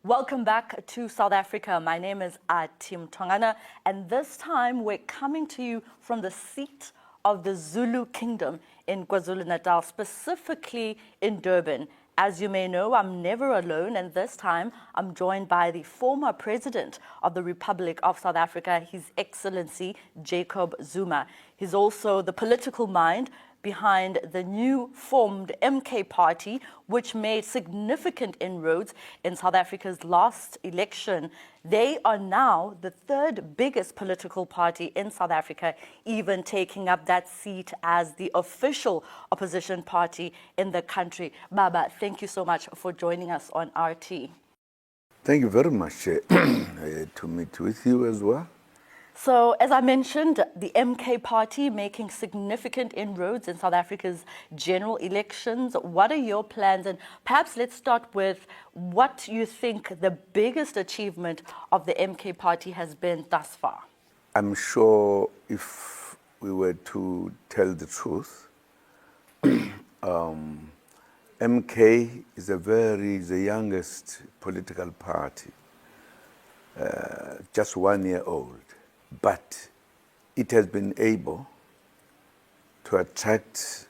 Welcome back to South Africa. My name is Tim Tongana, and this time we're coming to you from the seat of the Zulu Kingdom in KwaZulu-Natal, specifically in Durban. As you may know, I'm never alone, and this time I'm joined by the former President of the Republic of South Africa, His Excellency Jacob Zuma. He's also the political mind behind the new formed MK party, which made significant inroads in South Africa's last election. They are now the third biggest political party in South Africa, even taking up that seat as the official opposition party in the country. Baba, thank you so much for joining us on RT. Thank you very much to meet with you as well. So, as I mentioned, the MK party making significant inroads in South Africa's general elections. What are your plans? And perhaps let's start with what you think the biggest achievement of the MK party has been thus far. I'm sure if we were to tell the truth, MK is the youngest political party, just 1 year old. But it has been able to attract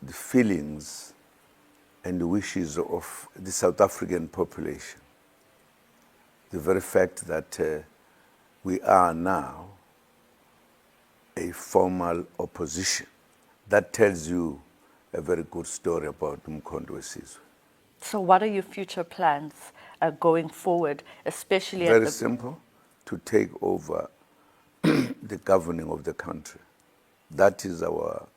the feelings and the wishes of the South African population. The very fact that we are now a formal opposition, that tells you a very good story about uMkhonto weSizwe. So what are your future plans going forward, especially Very simple, to take over the governing of the country. That is our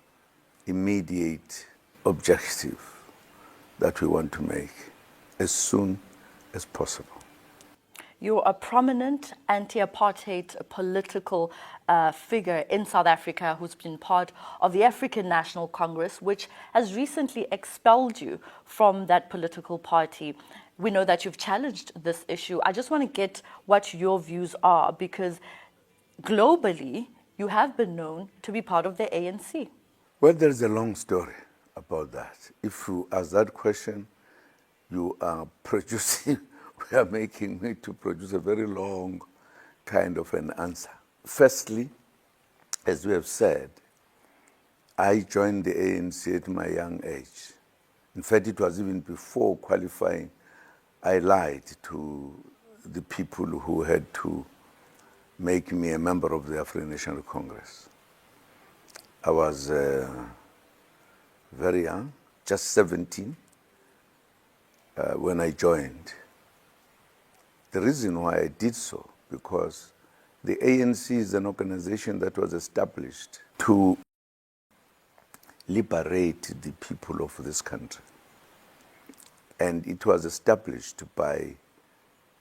immediate objective that we want to make as soon as possible. You're a prominent anti-apartheid political figure in South Africa who's been part of the African National Congress, which has recently expelled you from that political party. We know that you've challenged this issue. I just want to get what your views are, because globally, you have been known to be part of the ANC. Well, there's a long story about that. If you ask that question, you are producing, we are making me to produce a very long kind of an answer. Firstly, as we have said, I joined the ANC at my young age. In fact, it was even before qualifying. I lied to the people who had to make me a member of the African National Congress. I was very young, just 17, when I joined. The reason why I did so, because the ANC is an organization that was established to liberate the people of this country. And it was established by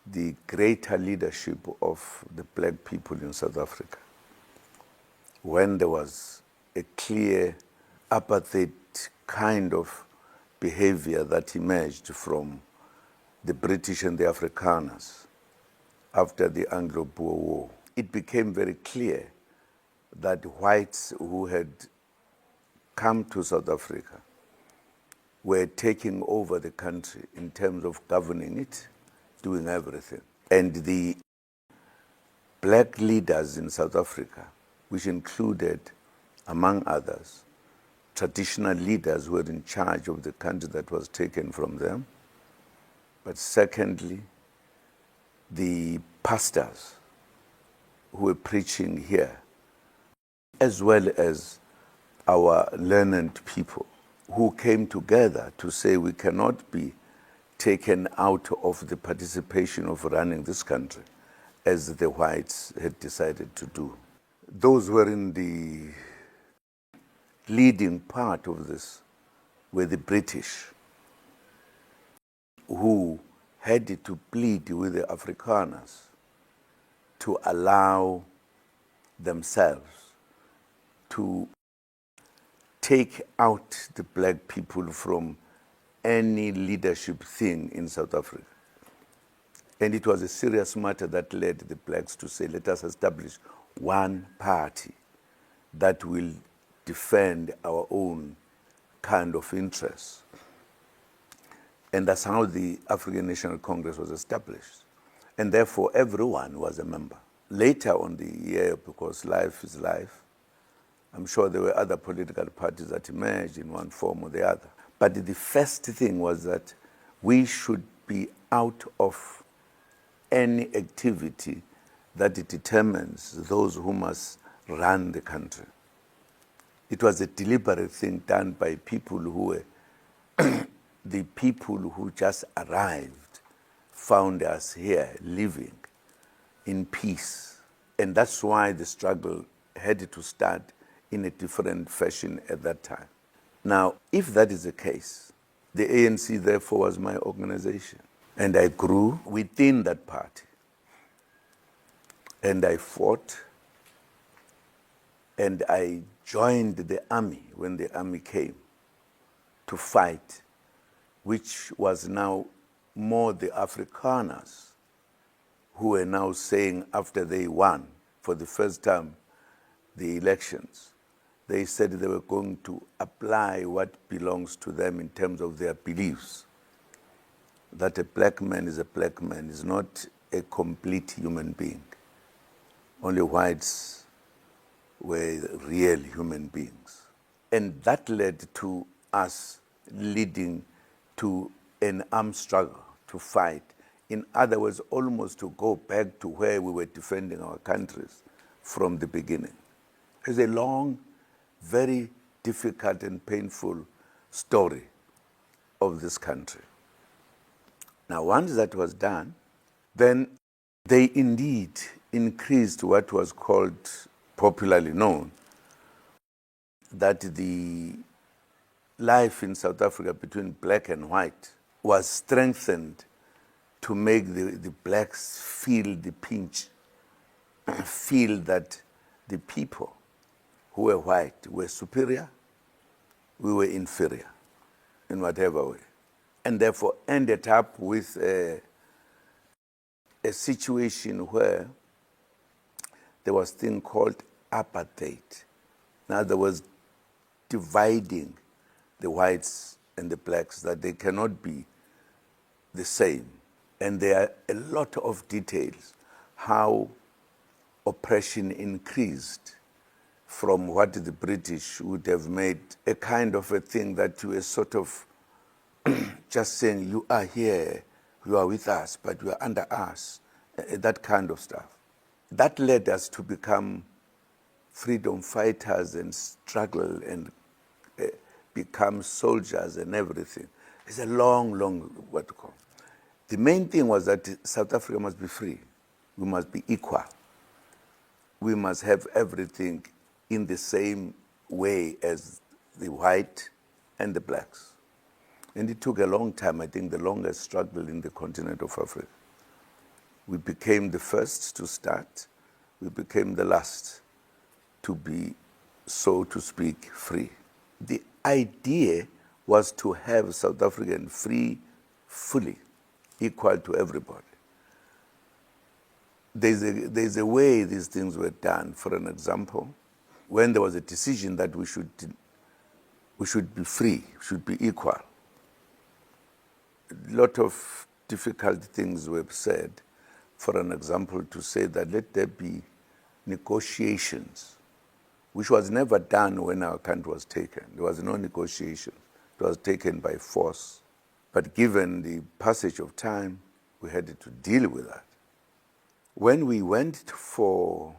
the greater leadership of the black people in South Africa, when there was a clear apartheid kind of behavior that emerged from the British and the Afrikaners after the Anglo-Boer War. It became very clear that whites who had come to South Africa were taking over the country in terms of governing it, doing everything. And the black leaders in South Africa, which included, among others, traditional leaders who were in charge of the country that was taken from them, but secondly, the pastors who were preaching here, as well as our learned people who came together to say we cannot be taken out of the participation of running this country as the whites had decided to do. Those who were in the leading part of this were the British, who had to plead with the Afrikaners to allow themselves to take out the black people from any leadership thing in South Africa. And it was a serious matter that led the blacks to say, let us establish one party that will defend our own kind of interests. And that's how the African National Congress was established. And therefore, everyone was a member. Later on the year, because life is life, I'm sure there were other political parties that emerged in one form or the other. But the first thing was that we should be out of any activity that determines those who must run the country. It was a deliberate thing done by people who were the people who just arrived, found us here living in peace. And that's why the struggle had to start in a different fashion at that time. Now, if that is the case, the ANC therefore was my organization. And I grew within that party. And I fought. And I joined the army when the army came to fight, which was now more the Afrikaners who were now saying, after they won for the first time the elections, they said they were going to apply what belongs to them in terms of their beliefs. That a black man is a black man, is not a complete human being. Only whites were real human beings. And that led to us leading to an armed struggle to fight. In other words, almost to go back to where we were defending our countries from the beginning. It's a long, very difficult and painful story of this country. Now, once that was done, then they indeed increased what was called, popularly known, that the life in South Africa between black and white was strengthened to make the blacks feel the pinch, feel that the people who were white were superior, we were inferior in whatever way. And therefore ended up with a situation where there was a thing called apartheid. In other words, dividing the whites and the blacks, that they cannot be the same. And there are a lot of details how oppression increased from what the British would have made a kind of a thing that you were sort of just saying, you are here, you are with us, but you are under us, that kind of stuff. That led us to become freedom fighters and struggle and become soldiers and everything. It's a long, long what to call. The main thing was that South Africa must be free. We must be equal. We must have everything in the same way as the white and the blacks. And it took a long time, I think the longest struggle in the continent of Africa. We became the first to start. We became the last to be, so to speak, free. The idea was to have South African free fully, equal to everybody. There's a way these things were done. For an example, when there was a decision that we should be free, should be equal, a lot of difficult things were said. For an example, to say that let there be negotiations, which was never done when our country was taken. There was no negotiation. It was taken by force. But given the passage of time, we had to deal with that. When we went for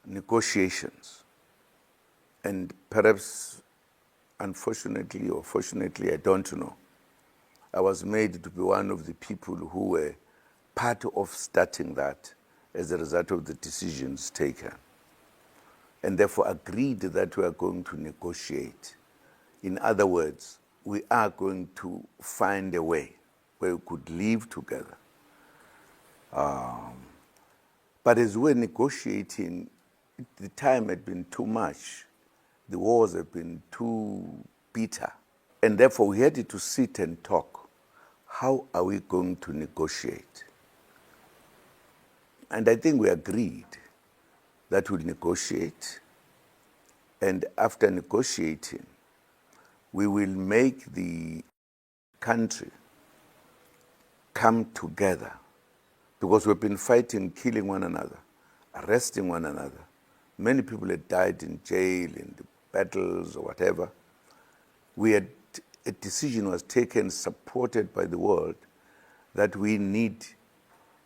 negotiations, and perhaps unfortunately or fortunately, I don't know, I was made to be one of the people who were part of starting that as a result of the decisions taken, and therefore agreed that we are going to negotiate. In other words, we are going to find a way where we could live together. But as we're negotiating, the time had been too much. The wars had been too bitter. And therefore we had to sit and talk. How are we going to negotiate? And I think we agreed that we'll negotiate. And after negotiating, we will make the country come together, because we've been fighting, killing one another, arresting one another. Many people had died in jail, in the battles or whatever. A decision was taken, supported by the world, that we need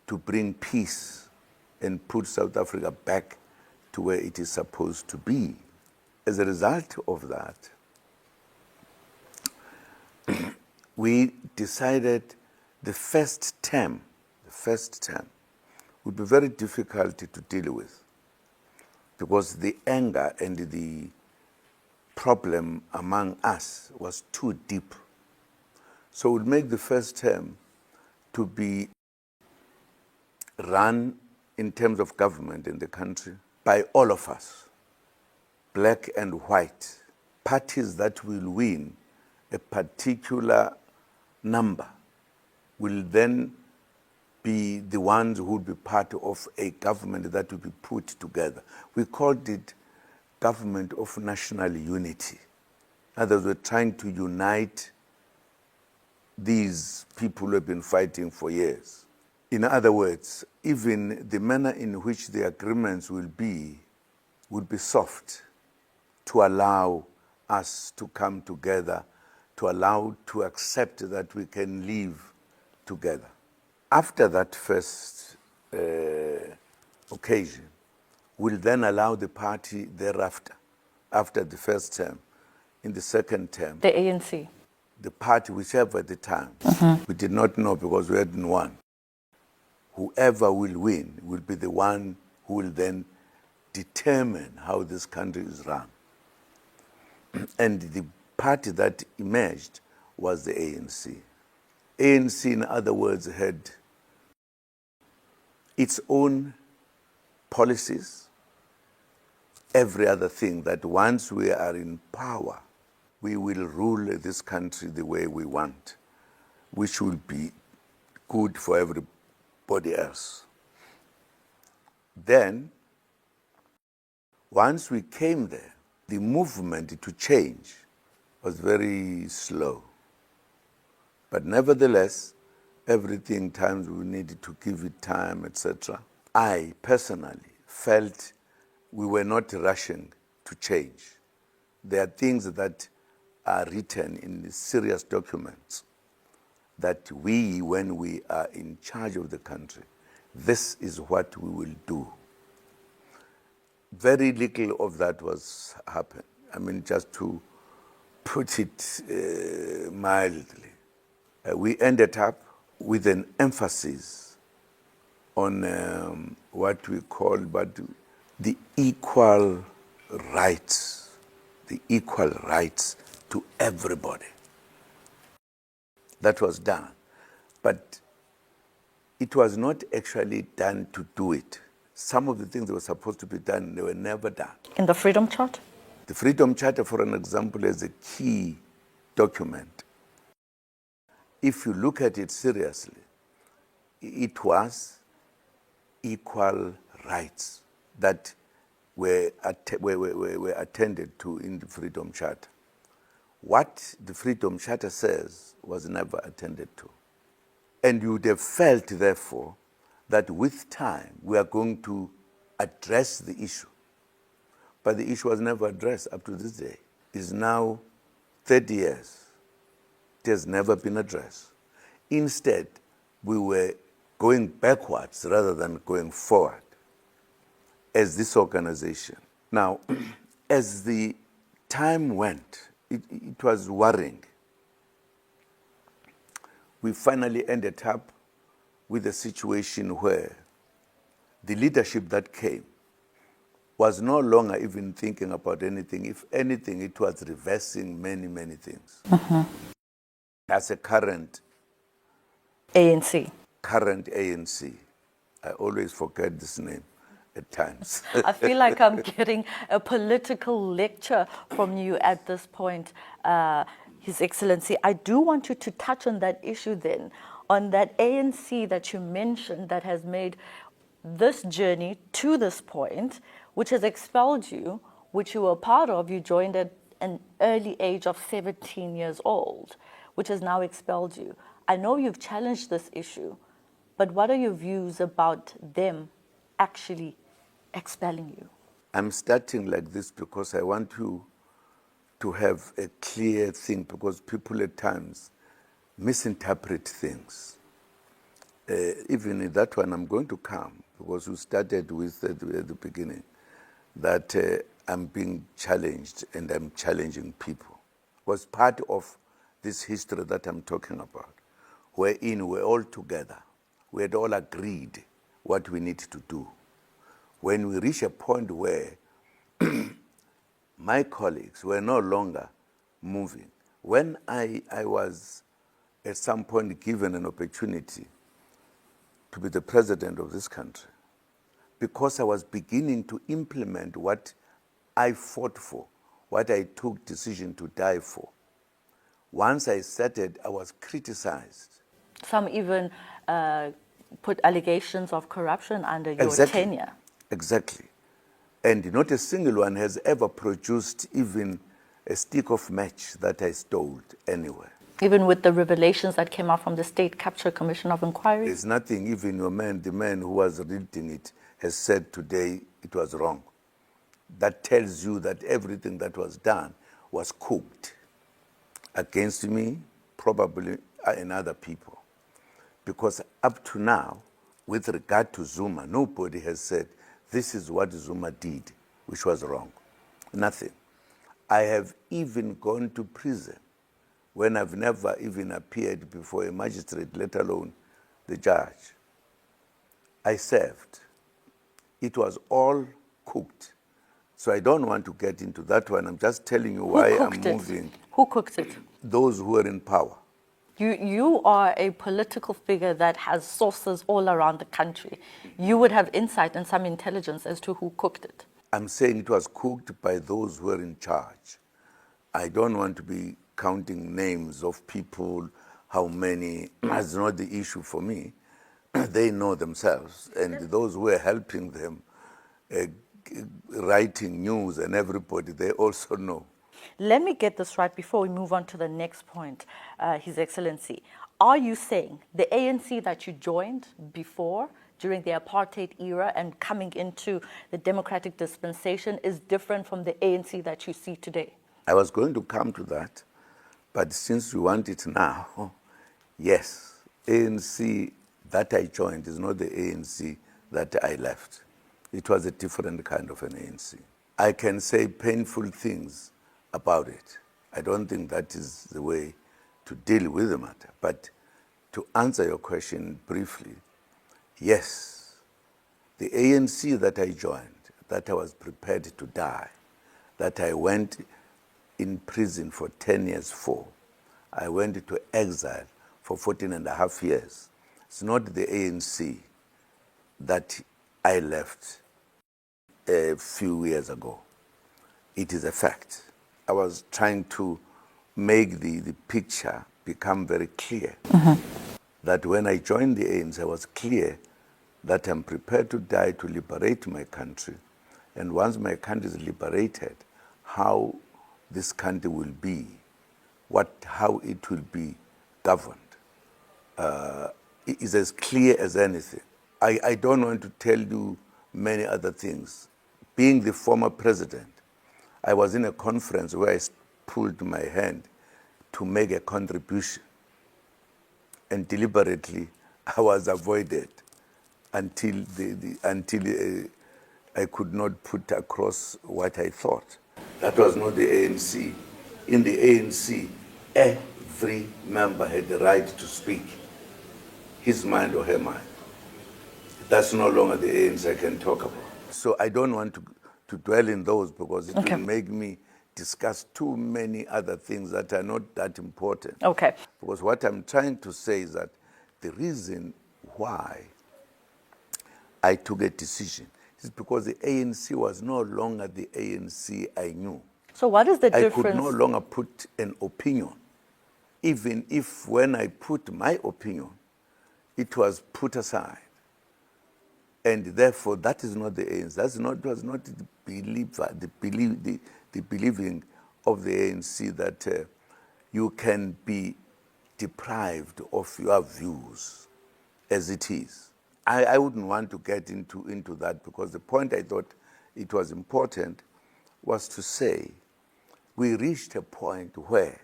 to bring peace and put South Africa back to where it is supposed to be. As a result of that, we decided the first term would be very difficult to deal with, because the anger and the problem among us was too deep. So we'd make the first term to be run in terms of government in the country by all of us, black and white. Parties that will win a particular number will then be the ones who will be part of a government that will be put together. We called it government of national unity. In other words, we're trying to unite these people who have been fighting for years. In other words, even the manner in which the agreements will be soft, to allow us to come together, to accept that we can live together. After that first occasion, we'll then allow the party thereafter, after the first term, in the second term. The ANC? The party, whichever at the time, we did not know because we hadn't won. Whoever will win will be the one who will then determine how this country is run. And the party that emerged was the ANC. ANC, in other words, had its own policies, every other thing, that once we are in power, we will rule this country the way we want, which will be good for everybody else. Then, once we came there, the movement to change was very slow. But nevertheless, everything, times we needed to give it time, etc. I personally felt we were not rushing to change. There are things that are written in the serious documents that we, when we are in charge of the country, this is what we will do. Very little of that was happened. I mean, just to put it mildly. We ended up with an emphasis on what we call the equal rights to everybody. That was done. But it was not actually done to do it. Some of the things that were supposed to be done, they were never done. In the Freedom Charter? The Freedom Charter, for an example, is a key document. If you look at it seriously, it was equal rights that were attended to in the Freedom Charter. What the Freedom Charter says was never attended to. And you would have felt, therefore, that with time we are going to address the issue. But the issue was never addressed up to this day. It's now 30 years. It has never been addressed. Instead, we were going backwards rather than going forward as this organization. Now, as the time went, it was worrying. We finally ended up with a situation where the leadership that came was no longer even thinking about anything. If anything, it was reversing many, many things. As a current ANC. I always forget this name at times. I feel like I'm getting a political lecture from you at this point, His Excellency. I do want you to touch on that issue then, on that ANC that you mentioned that has made this journey to this point, which has expelled you, which you were part of. You joined at an early age of 17 years old. which has now expelled you. I know you've challenged this issue, but what are your views about them actually expelling you? I'm starting like this because I want you to have a clear thing, because people at times misinterpret things. Even in that one, I'm going to come, because you started with at the beginning that I'm being challenged and I'm challenging people. Was part of this history that I'm talking about, wherein we're all together. We had all agreed what we need to do. When we reach a point where my colleagues were no longer moving, when I was at some point given an opportunity to be the president of this country, because I was beginning to implement what I fought for, what I took decision to die for. Once I started, I was criticized. Some even put allegations of corruption under your Exactly. tenure. Exactly. And not a single one has ever produced even a stick of match that I stole anywhere. Even with the revelations that came out from the State Capture Commission of Inquiry? There's nothing, even the man who was reading it has said today it was wrong. That tells you that everything that was done was cooked against me, probably, and other people. Because up to now, with regard to Zuma, nobody has said, this is what Zuma did, which was wrong. Nothing. I have even gone to prison when I've never even appeared before a magistrate, let alone the judge. I served. It was all cooked. So I don't want to get into that one. I'm just telling you why I'm moving. Who cooked it? Those who are in power. You are a political figure that has sources all around the country. You would have insight and some intelligence as to who cooked it. I'm saying it was cooked by those who are in charge. I don't want to be counting names of people, how many. That's not the issue for me. They know themselves. And those who are helping them, writing news and everybody, they also know. Let me get this right before we move on to the next point, His Excellency. Are you saying the ANC that you joined before, during the apartheid era and coming into the democratic dispensation, is different from the ANC that you see today? I was going to come to that, but since you want it now, yes, ANC that I joined is not the ANC that I left. It was a different kind of an ANC. I can say painful things about it. I don't think that is the way to deal with the matter. But to answer your question briefly, yes, the ANC that I joined, that I was prepared to die, that I went in prison for 10 years for, I went into exile for 14 and a half years. It's not the ANC that I left a few years ago. It is a fact. I was trying to make the picture become very clear. That when I joined the ANC, I was clear that I'm prepared to die to liberate my country. And once my country is liberated, how this country will be, how it will be governed, is as clear as anything. I don't want to tell you many other things. Being the former president, I was in a conference where I pulled my hand to make a contribution. And deliberately, I was avoided until I could not put across what I thought. That was not the ANC. In the ANC, every member had the right to speak his mind or her mind. That's no longer the ANC I can talk about. So I don't want to dwell in those, because it will make me discuss too many other things that are not that important. Okay. Because what I'm trying to say is that the reason why I took a decision is because the ANC was no longer the ANC I knew. So what is the difference? I could no longer put an opinion, even if when I put my opinion, it was put aside. And therefore, that is not the ANC. That was not the believing of the ANC that you can be deprived of your views as it is. I wouldn't want to get into that, because the point I thought it was important was to say we reached a point where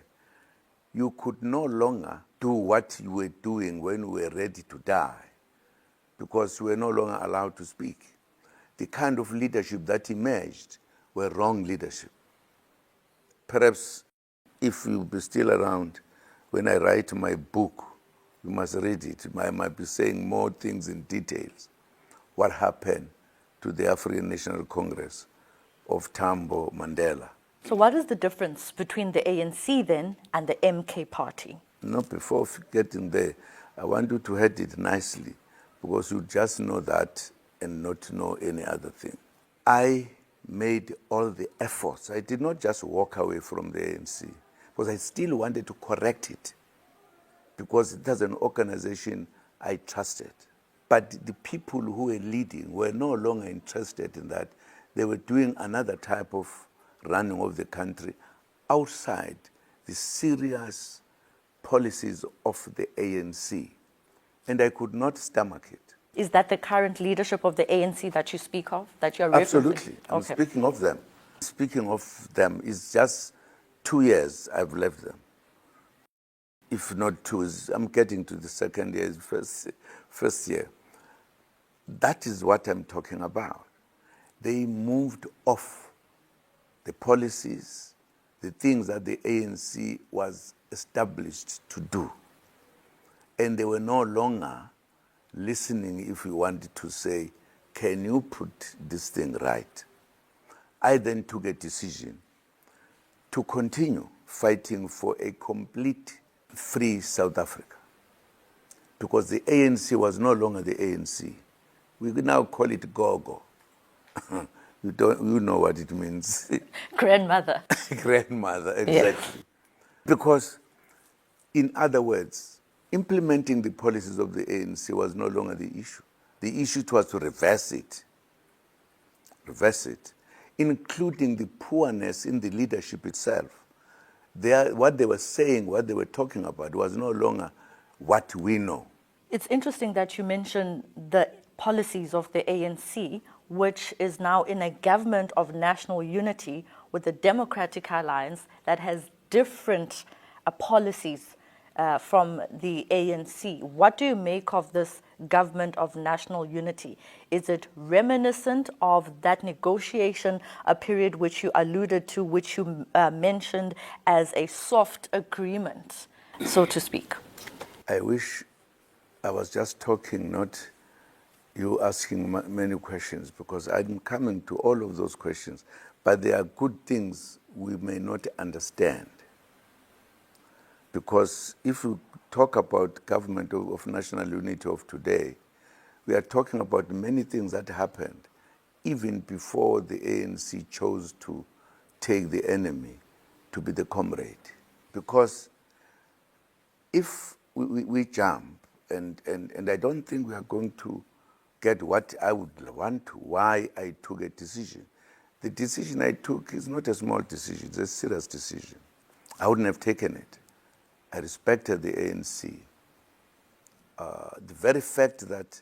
you could no longer do what you were doing when we were ready to die, because you were no longer allowed to speak. The kind of leadership that emerged were wrong leadership. Perhaps if you'll be still around when I write my book, you must read it. I might be saying more things in details. What happened to the African National Congress of Tambo Mandela. So what is the difference between the ANC then and the MK party? No, before getting there, I want you to head it nicely, because you just know that and not know any other thing. I made all the efforts. I did not just walk away from the ANC, because I still wanted to correct it, because it was an organization I trusted. But the people who were leading were no longer interested in that. They were doing another type of running of the country outside the serious policies of the ANC. And I could not stomach it. Is that the current leadership of the ANC that you speak of, that you're referencing? Absolutely. I'm speaking of them. Speaking of them, it's just 2 years I've left them. If not two, I'm getting to the second year, first year. That is what I'm talking about. They moved off the policies, the things that the ANC was established to do. And they were no longer listening if we wanted to say, can you put this thing right? I then took a decision to continue fighting for a complete free South Africa, because the ANC was no longer the ANC. We now call it Gogo. You know what it means. Grandmother. Grandmother, exactly. Yeah. Because, in other words, implementing the policies of the ANC was no longer the issue. The issue was to reverse it, including the poorness in the leadership itself. What they were saying, what they were talking about was no longer what we know. It's interesting that you mention the policies of the ANC, which is now in a government of national unity with the Democratic Alliance that has different policies from the ANC. What do you make of this government of national unity? Is it reminiscent of that negotiation, a period which you alluded to, which you mentioned as a soft agreement, so to speak? I wish I was just talking, not you asking many questions, because I'm coming to all of those questions. But there are good things we may not understand. Because if we talk about government of national unity of today, we are talking about many things that happened even before the ANC chose to take the enemy to be the comrade. Because if we jump, and I don't think we are going to get what I would want to, why I took a decision. The decision I took is not a small decision, it's a serious decision. I wouldn't have taken it. I respected the ANC. The very fact that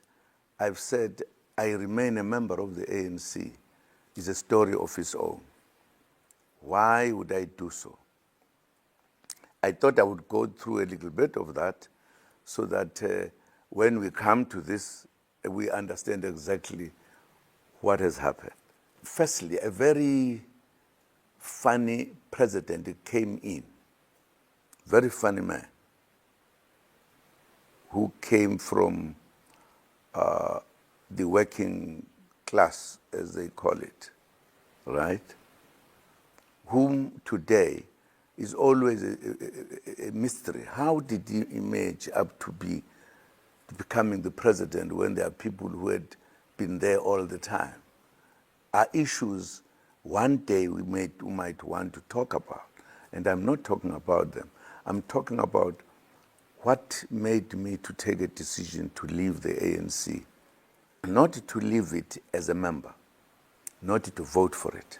I've said I remain a member of the ANC is a story of its own. Why would I do so? I thought I would go through a little bit of that so that when we come to this, we understand exactly what has happened. Firstly, a very funny president came in, very funny man, who came from the working class, as they call it, right? Whom today is always a mystery. How did he emerge up to becoming the president when there are people who had been there all the time? Are issues one day we might want to talk about. And I'm not talking about them. I'm talking about what made me to take a decision to leave the ANC. Not to leave it as a member, not to vote for it.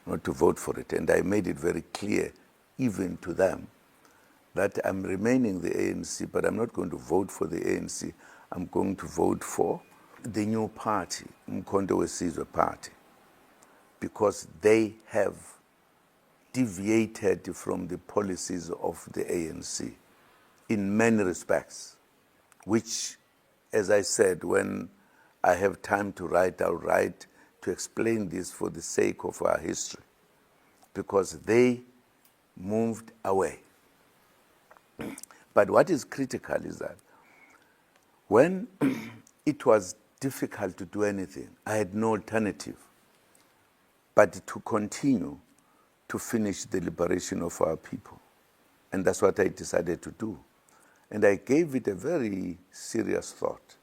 Not to vote for it. And I made it very clear, even to them, that I'm remaining the ANC, but I'm not going to vote for the ANC. I'm going to vote for the new party, uMkhonto weSizwe party, because they have deviated from the policies of the ANC in many respects, which, as I said, when I have time to write, I'll write to explain this for the sake of our history, because they moved away. But what is critical is that when it was difficult to do anything, I had no alternative but to continue to finish the liberation of our people. And that's what I decided to do. And I gave it a very serious thought,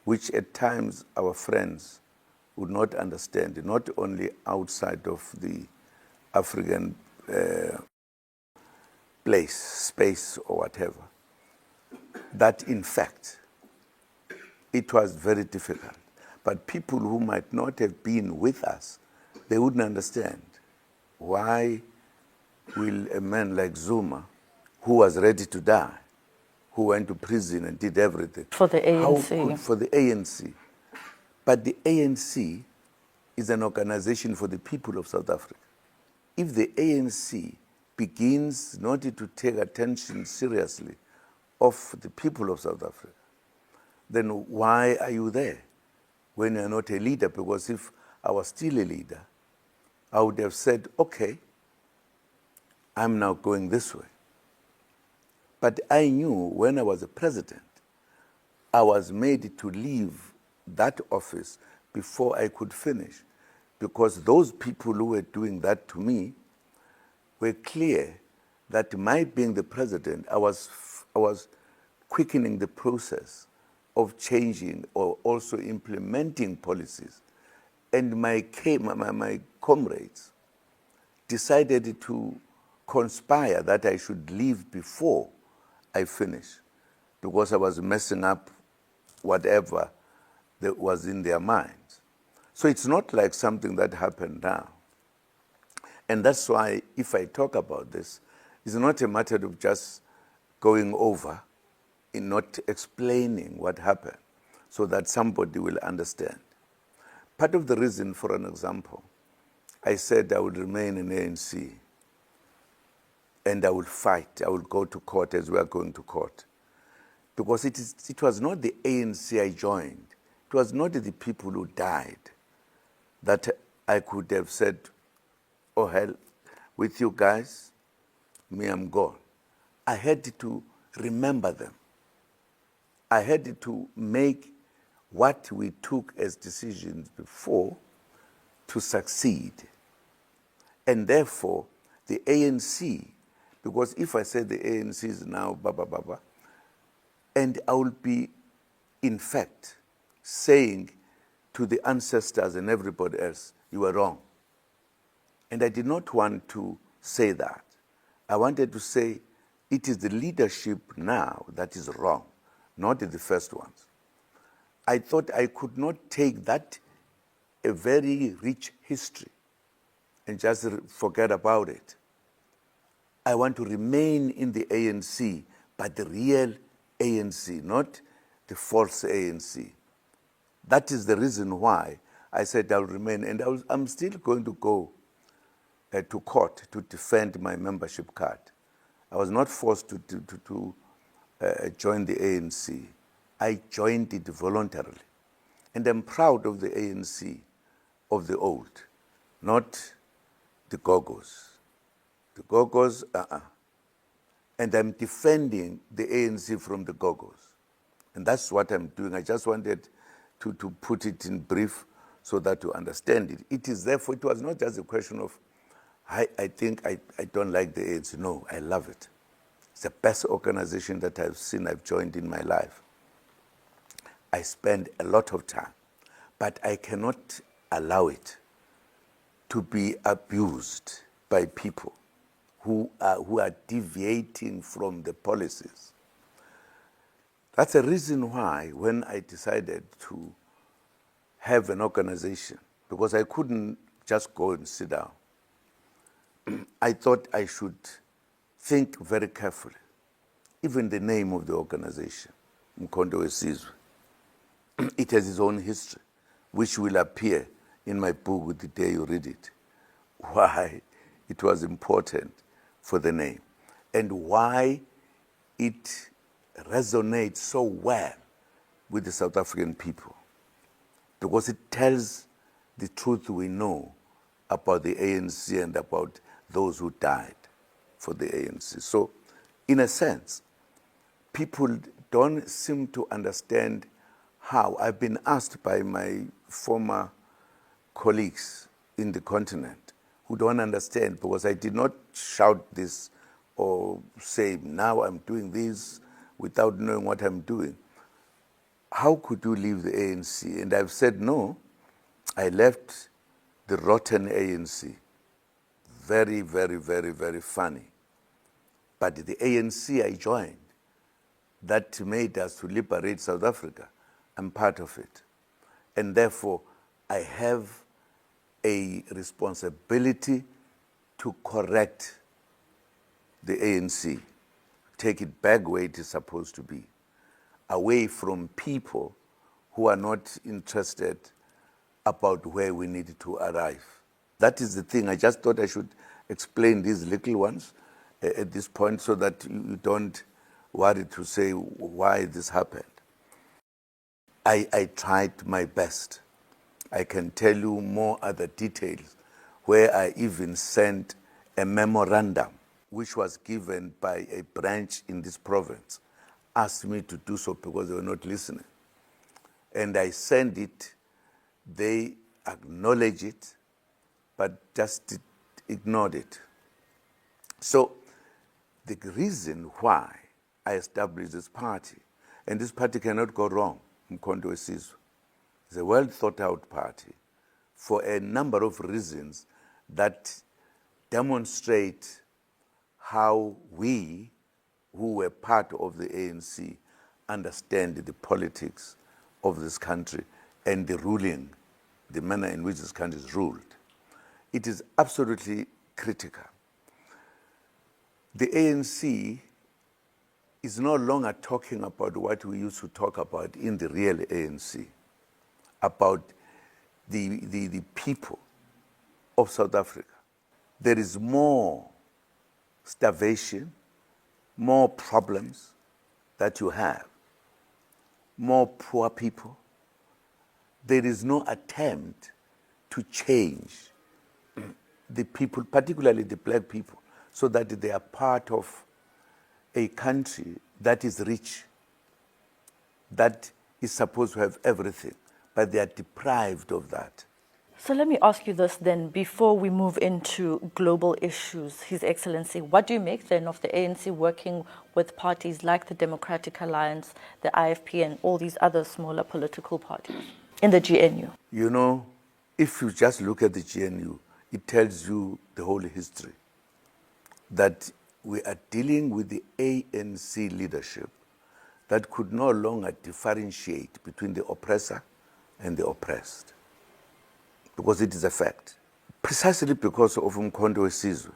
which at times our friends would not understand, not only outside of the African space or whatever, that in fact, it was very difficult. But people who might not have been with us, they wouldn't understand why will a man like Zuma, who was ready to die, who went to prison and did everything. For the ANC. For the ANC. But the ANC is an organization for the people of South Africa. If the ANC begins not to take attention seriously of the people of South Africa, then why are you there when you're not a leader? Because if I was still a leader, I would have said, okay, I'm now going this way. But I knew when I was a president, I was made to leave that office before I could finish, because those people who were doing that to me were clear that my being the president, I was quickening the process of changing or also implementing policies. And my comrades decided to conspire that I should leave before I finish, because I was messing up whatever that was in their minds. So it's not like something that happened now. And that's why if I talk about this, it's not a matter of just going over in not explaining what happened so that somebody will understand. Part of the reason, for an example, I said I would remain in ANC and I would fight, I would go to court as we are going to court. Because it was not the ANC I joined, it was not the people who died that I could have said, oh hell, with you guys, me, I'm gone. I had to remember them. I had to make what we took as decisions before to succeed. And therefore, the ANC, because if I say the ANC is now and I will be, in fact, saying to the ancestors and everybody else, you were wrong. And I did not want to say that. I wanted to say, it is the leadership now that is wrong, not the first ones. I thought I could not take that, a very rich history, and just forget about it. I want to remain in the ANC, but the real ANC, not the false ANC. That is the reason why I said I'll remain, and I'm still going to go to court to defend my membership card. I was not forced to join the ANC. I joined it voluntarily. And I'm proud of the ANC of the old, not the Gogos. The Gogos, And I'm defending the ANC from the Gogos. And that's what I'm doing. I just wanted to put it in brief so that you understand it. It is therefore, it was not just a question of, I think I don't like the ANC. No, I love it. It's the best organization that I've joined in my life. I spend a lot of time, but I cannot allow it to be abused by people who are deviating from the policies. That's the reason why when I decided to have an organization, because I couldn't just go and sit down, I thought I should think very carefully even the name of the organization, uMkhonto weSizwe, it has its own history, which will appear in my book the day you read it, why it was important for the name and why it resonates so well with the South African people, because it tells the truth we know about the ANC and about those who died for the ANC. So, in a sense, people don't seem to understand how. I've been asked by my former colleagues in the continent who don't understand, because I did not shout this or say, now I'm doing this without knowing what I'm doing. How could you leave the ANC? And I've said, no, I left the rotten ANC. Very, very, very, very funny. But the ANC I joined, that made us to liberate South Africa, I'm part of it. And therefore, I have a responsibility to correct the ANC, take it back where it is supposed to be, away from people who are not interested about where we need to arrive. That is the thing. I just thought I should explain these little ones at this point so that you don't worry to say why this happened. I tried my best. I can tell you more other details where I even sent a memorandum which was given by a branch in this province, asked me to do so because they were not listening. And I sent it, they acknowledged it, but just ignored it. So the reason why I established this party, and this party cannot go wrong, uMkhonto weSizwe, it's a well thought out party for a number of reasons that demonstrate how we, who were part of the ANC, understand the politics of this country and the ruling, the manner in which this country is ruled. It is absolutely critical. The ANC is no longer talking about what we used to talk about in the real ANC, about the people of South Africa. There is more starvation, more problems that you have, more poor people. There is no attempt to change the people, particularly the black people, so that they are part of a country that is rich, that is supposed to have everything, but they are deprived of that. So let me ask you this then, before we move into global issues, His Excellency, what do you make then of the ANC working with parties like the Democratic Alliance, the IFP, and all these other smaller political parties in the GNU? You know, if you just look at the GNU, it tells you the whole history, that we are dealing with the ANC leadership that could no longer differentiate between the oppressor and the oppressed, because it is a fact. Precisely because of uMkhonto weSizwe,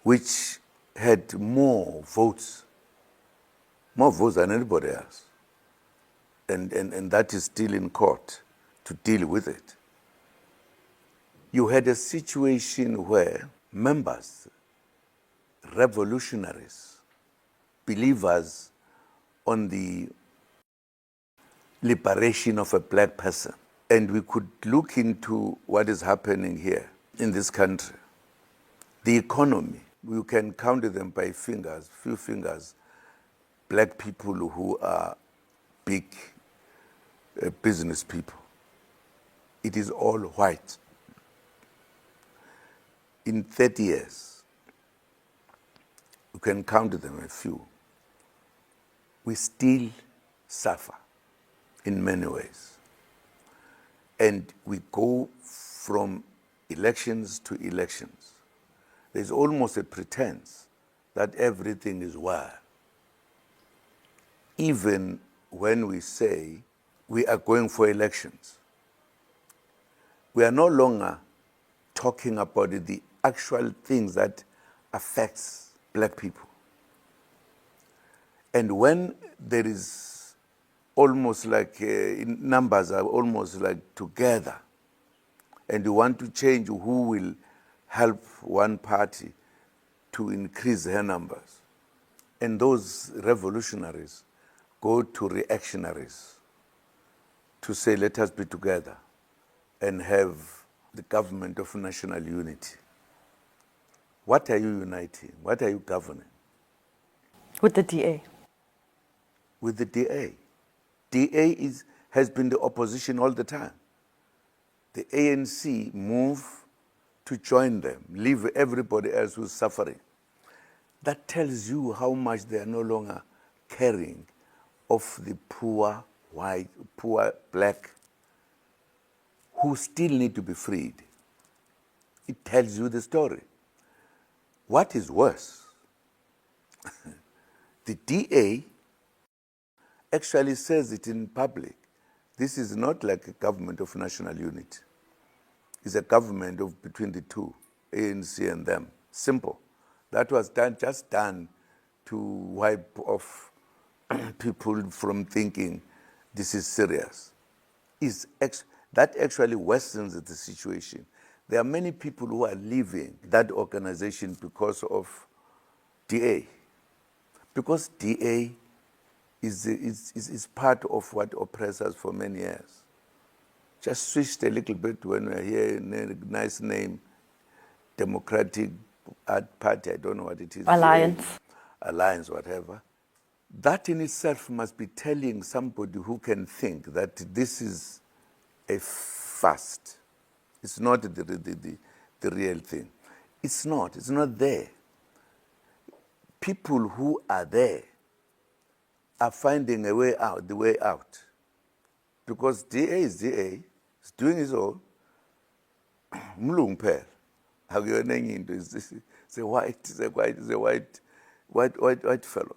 which had more votes than anybody else, and that is still in court to deal with it. You had a situation where members, revolutionaries, believers on the liberation of a black person, and we could look into what is happening here in this country. The economy, you can count them by fingers, few fingers, black people who are big business people. It is all white. In 30 years, you can count them a few. We still suffer in many ways. And we go from elections to elections. There's almost a pretense that everything is well. Even when we say we are going for elections, we are no longer talking about the actual things that affects black people. And when there is almost like numbers are almost like together, and you want to change who will help one party to increase her numbers, and those revolutionaries go to reactionaries to say, let us be together and have the government of national unity. What are you uniting? What are you governing? With the DA. With the DA. DA has been the opposition all the time. The ANC move to join them, leave everybody else who's suffering. That tells you how much they are no longer caring of the poor white, poor black, who still need to be freed. It tells you the story. What is worse, the DA actually says it in public. This is not like a government of national unity. It's a government of between the two, ANC and them. Simple. That was just done to wipe off people from thinking this is serious. That actually worsens the situation. There are many people who are leaving that organization because of DA. Because DA is part of what oppressed us for many years. Just switched a little bit when we're here in a nice name, Democratic Party, I don't know what it is. Alliance. Alliance, whatever. That in itself must be telling somebody who can think that this is a fast. It's not the real thing. It's not there. People who are there are finding a way out, the way out. Because DA is DA, he's doing his own. Mlungper, it's a white fellow.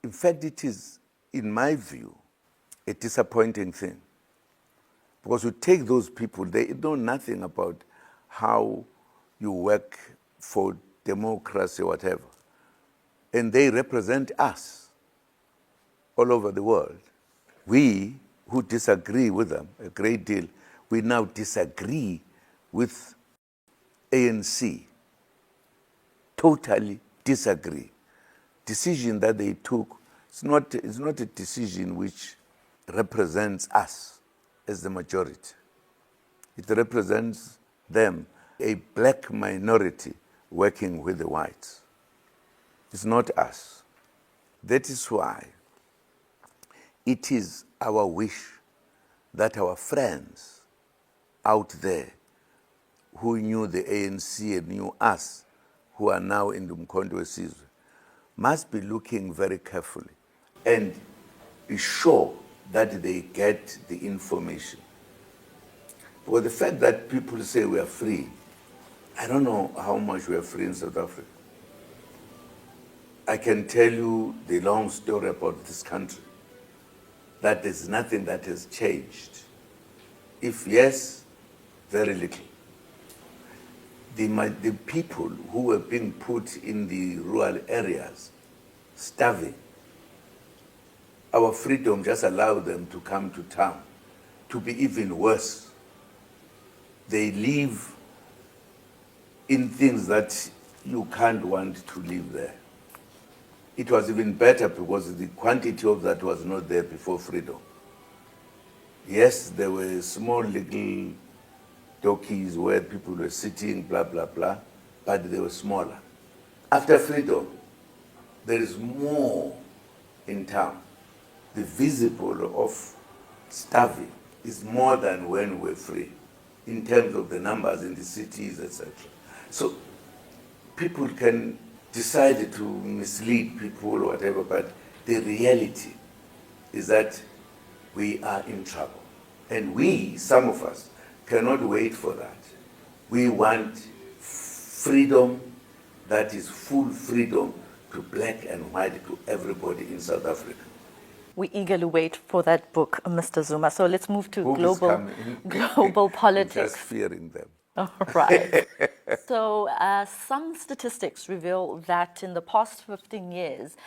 In fact, it is, in my view, a disappointing thing. Because you take those people, they know nothing about how you work for democracy or whatever. And they represent us all over the world. We who disagree with them a great deal, we now disagree with ANC. Totally disagree. Decision that they took, it's not a decision which represents us as the majority. It represents them, a black minority working with the whites. It's not us. That is why it is our wish that our friends out there who knew the ANC and knew us, who are now in uMkhonto weSizwe, must be looking very carefully and be sure that they get the information. For the fact that people say we are free, I don't know how much we are free in South Africa. I can tell you the long story about this country, that there's nothing that has changed. If yes, very little. The people who were being put in the rural areas, starving, our freedom just allowed them to come to town. To be even worse, they live in things that you can't want to live there. It was even better because the quantity of that was not there before freedom. Yes, there were small little dokies where people were sitting, blah, blah, blah, but they were smaller. After freedom, there is more in town. The visible of starving is more than when we're free, in terms of the numbers in the cities, etc. So people can decide to mislead people or whatever, but the reality is that we are in trouble. And we, some of us, cannot wait for that. We want freedom that is full freedom to black and white, to everybody in South Africa. We eagerly wait for that book, Mr. Zuma. So let's move to Who is global coming? global politics. Just fearing them. All right. So some statistics reveal that in the past 15 years,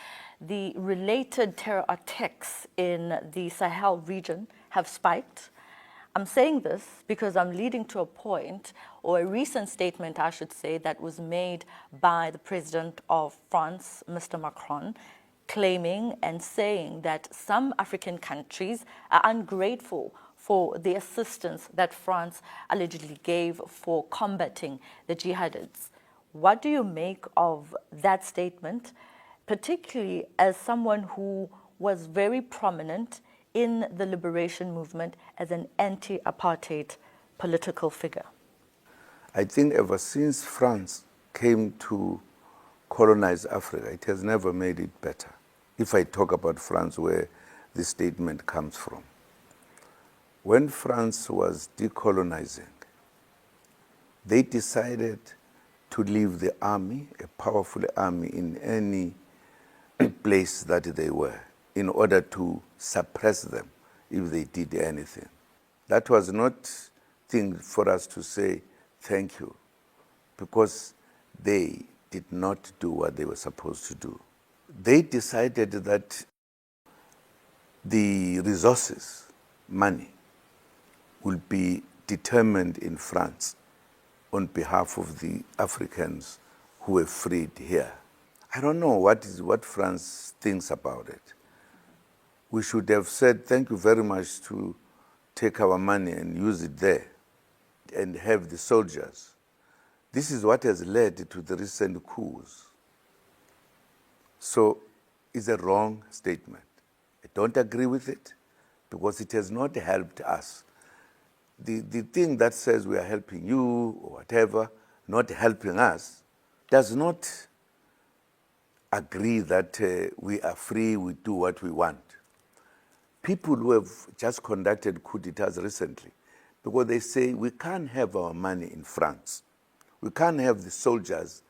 the related terror attacks in the Sahel region have spiked. I'm saying this because I'm leading to a point, or a recent statement, I should say, that was made by the president of France, Mr. Macron, claiming and saying that some African countries are ungrateful for the assistance that France allegedly gave for combating the jihadists. What do you make of that statement, particularly as someone who was very prominent in the liberation movement as an anti-apartheid political figure? I think ever since France came to colonize Africa, it has never made it better. If I talk about France, where this statement comes from. When France was decolonizing, they decided to leave the army, a powerful army, in any place that they were, in order to suppress them if they did anything. That was not thing for us to say thank you, because they did not do what they were supposed to do. They decided that the resources, money, will be determined in France on behalf of the Africans who were freed here. I don't know what France thinks about it. We should have said thank you very much to take our money and use it there and have the soldiers. This is what has led to the recent coups. So it's a wrong statement. I don't agree with it because it has not helped us. The thing that says we are helping you or whatever, not helping us, does not agree that we are free, we do what we want. People who have just conducted coup d'etats recently, because they say we can't have our money in France. We can't have the soldiers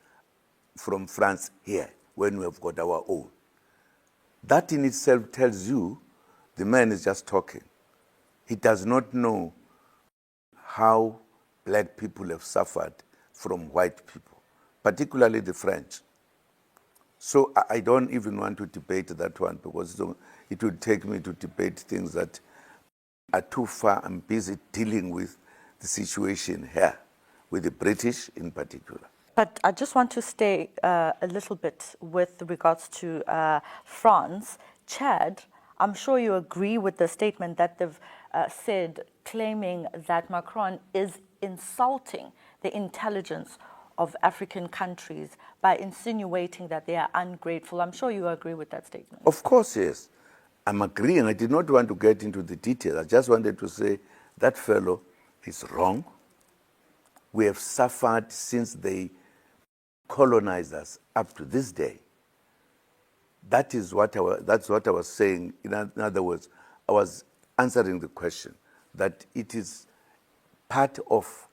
from France here when we have got our own. That in itself tells you the man is just talking. He does not know how black people have suffered from white people, particularly the French. So I don't even want to debate that one, because it would take me to debate things that are too far. I'm busy dealing with the situation here, with the British in particular. But I just want to stay a little bit with regards to France. Chad, I'm sure you agree with the statement that they've said, claiming that Macron is insulting the intelligence of African countries by insinuating that they are ungrateful. I'm sure you agree with that statement. Of course, yes. I'm agreeing. I did not want to get into the details. I just wanted to say that fellow is wrong. We have suffered since they colonized us up to this day. That's what I was saying. In other words, I was answering the question that it is part of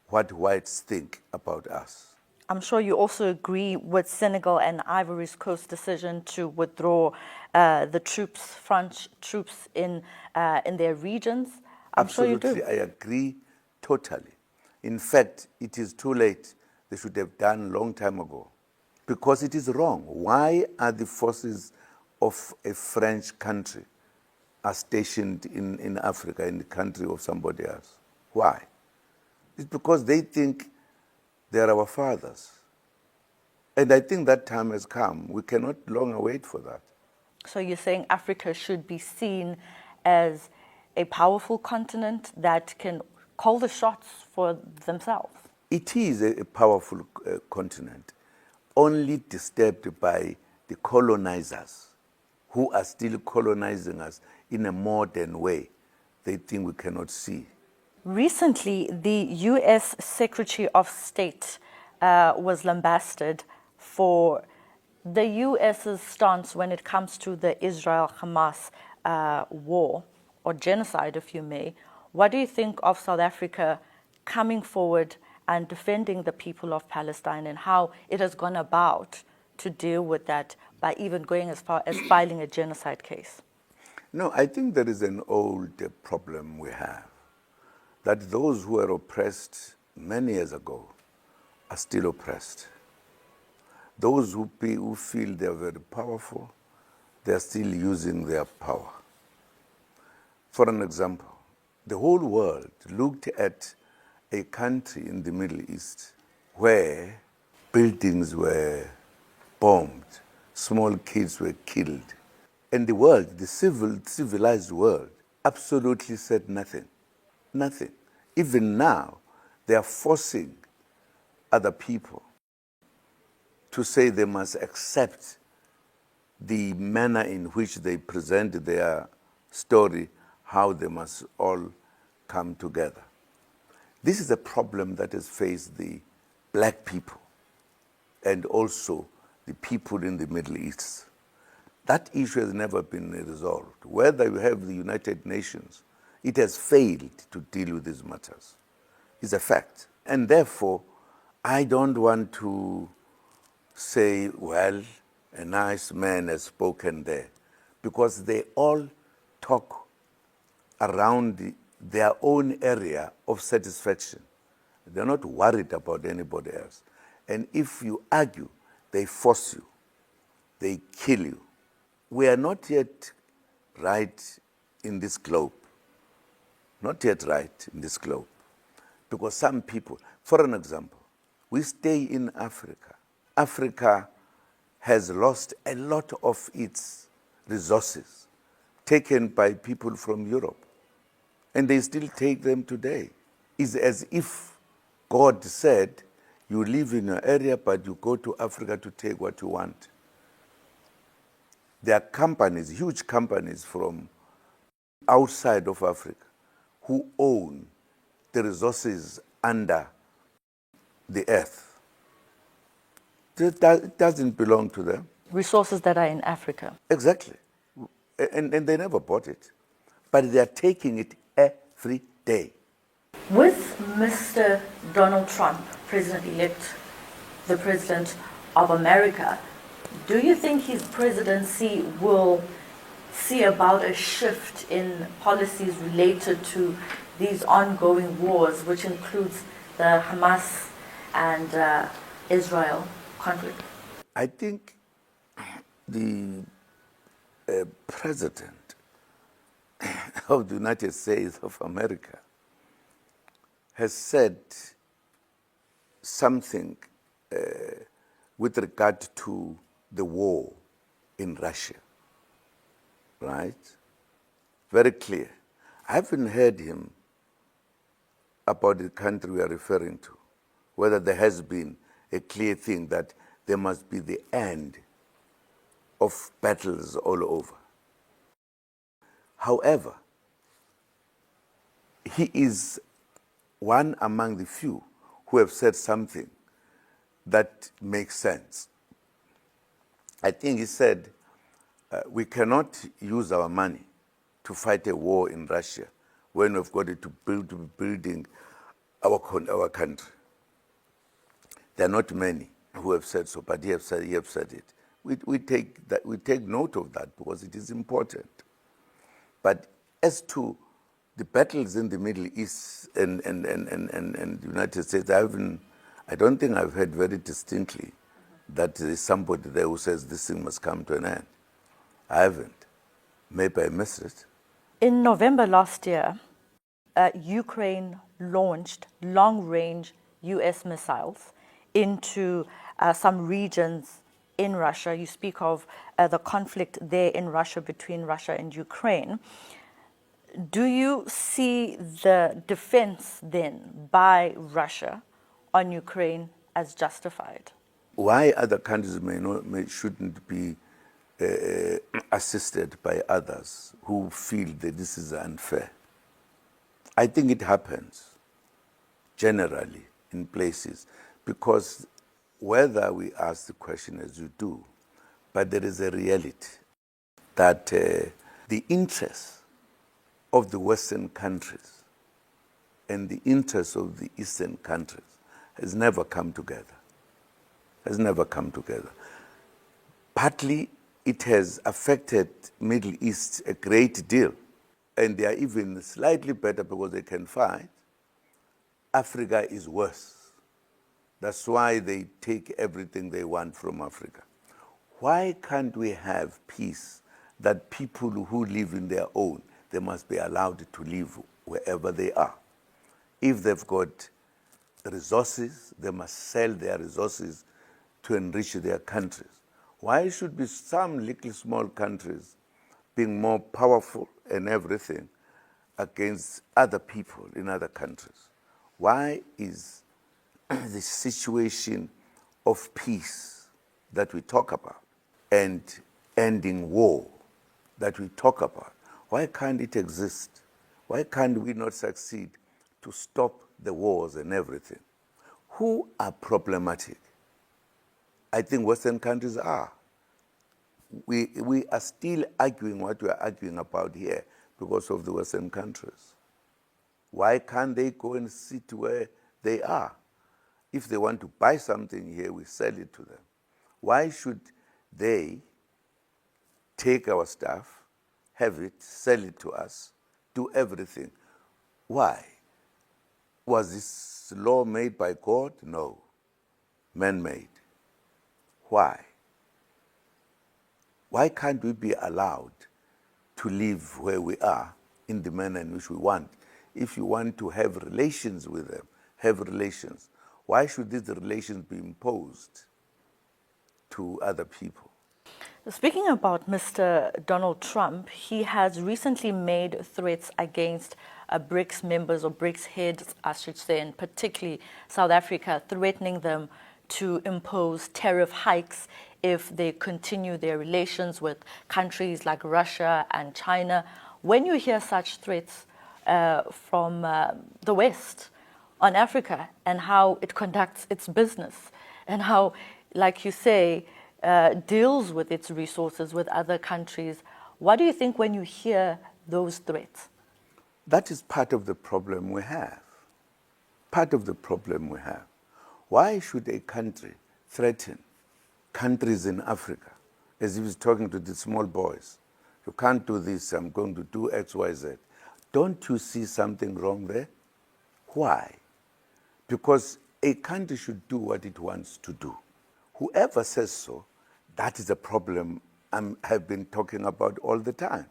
what whites think about us. I'm sure you also agree with Senegal and Ivory Coast's decision to withdraw the troops, French troops in their regions. I'm Absolutely, sure you do. I agree totally. In fact, it is too late. They should have done a long time ago, because it is wrong. Why are the forces of a French country are stationed in Africa, in the country of somebody else? Why? It's because they think they're our fathers. And I think that time has come. We cannot longer wait for that. So you're saying Africa should be seen as a powerful continent that can call the shots for themselves? It is a powerful continent, only disturbed by the colonizers who are still colonizing us in a modern way they think we cannot see. Recently, the U.S. Secretary of State was lambasted for the U.S.'s stance when it comes to the Israel-Hamas war, or genocide, if you may. What do you think of South Africa coming forward and defending the people of Palestine, and how it has gone about to deal with that by even going as far as filing a genocide case? No, I think there is an old problem we have, that those who were oppressed many years ago are are still oppressed. Those who feel they are very powerful, they are still using their power. For an example, the whole world looked at a country in the Middle East where buildings were bombed, small kids were killed. And the world, the civilized world, absolutely said nothing. Nothing. Even now, they are forcing other people to say they must accept the manner in which they present their story, how they must all come together. This is a problem that has faced the black people and also the people in the Middle East. That issue has never been resolved. Whether you have the United Nations, it has failed to deal with these matters. It's a fact. And therefore, I don't want to say, well, a nice man has spoken there, because they all talk around their own area of satisfaction. They're not worried about anybody else. And if you argue, they force you, they kill you. We are not yet right in this globe. Not yet right in this globe. Because some people, for an example, we stay in Africa. Africa has lost a lot of its resources taken by people from Europe. And they still take them today. It's as if God said, you live in your area, but you go to Africa to take what you want. There are companies, huge companies from outside of Africa who own the resources under the earth. It doesn't belong to them. Resources that are in Africa. Exactly. And they never bought it. But they are taking it every day. With Mr. Donald Trump, President-elect, the President of America, do you think his presidency will see about a shift in policies related to these ongoing wars, which includes the Hamas and Israel conflict? I think the President of the United States of America has said something with regard to the war in Russia, right? Very clear. I haven't heard him about the country we are referring to, whether there has been a clear thing that there must be the end of battles all over. However, he is one among the few who have said something that makes sense. I think he said, we cannot use our money to fight a war in Russia when we've got it to be building our country. There are not many who have said so, but he have said it. We take note of that because it is important. But as to the battles in the Middle East and the United States, I don't think I've heard very distinctly that there is somebody there who says this thing must come to an end. I haven't. Maybe I missed it. In November last year, Ukraine launched long-range US missiles into some regions in Russia. You speak of the conflict there in Russia between Russia and Ukraine. Do you see the defense then by Russia on Ukraine as justified? Why other countries shouldn't be assisted by others who feel that this is unfair? I think it happens generally in places because whether we ask the question as you do, but there is a reality that the interests of the Western countries and the interests of the Eastern countries has never come together. Has never come together. Partly it has affected Middle East a great deal, and they are even slightly better because they can fight. Africa is worse. That's why they take everything they want from Africa. Why can't we have peace that people who live in their own, they must be allowed to live wherever they are? If they've got resources, they must sell their resources to enrich their countries. Why should be some little small countries being more powerful and everything against other people in other countries? Why is the situation of peace that we talk about and ending war that we talk about, why can't it exist? Why can't we not succeed to stop the wars and everything? Who are problematic? I think Western countries are. We are still arguing what we are arguing about here because of the Western countries. Why can't they go and sit where they are? If they want to buy something here, we sell it to them. Why should they take our stuff, have it, sell it to us, do everything? Why? Was this law made by God? No. Man-made. Why? Why can't we be allowed to live where we are in the manner in which we want? If you want to have relations with them, have relations. Why should these relations be imposed to other people? Speaking about Mr. Donald Trump, he has recently made threats against BRICS members or BRICS heads, I should say, and particularly South Africa, threatening them to impose tariff hikes if they continue their relations with countries like Russia and China. When you hear such threats from the West on Africa and how it conducts its business and how, like you say, deals with its resources with other countries, what do you think when you hear those threats? That is part of the problem we have. Part of the problem we have. Why should a country threaten countries in Africa as if it's talking to the small boys? You can't do this, I'm going to do X, Y, Z. Don't you see something wrong there? Why? Because a country should do what it wants to do. Whoever says so, that is a problem I have been talking about all the time.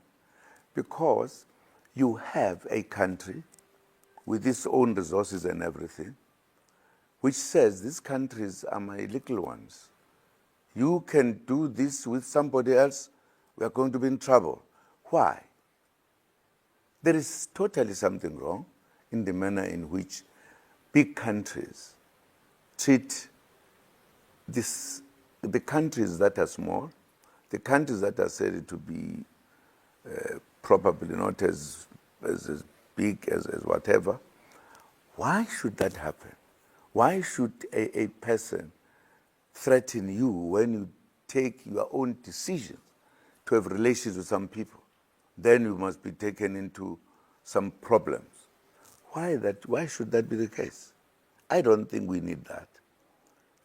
Because you have a country with its own resources and everything, which says these countries are my little ones. You can do this with somebody else, we are going to be in trouble. Why? There is totally something wrong in the manner in which big countries treat the countries that are small, the countries that are said to be probably not as big as whatever. Why should that happen? Why should a person threaten you when you take your own decisions to have relations with some people? Then you must be taken into some problems. Why should that be the case? I don't think we need that.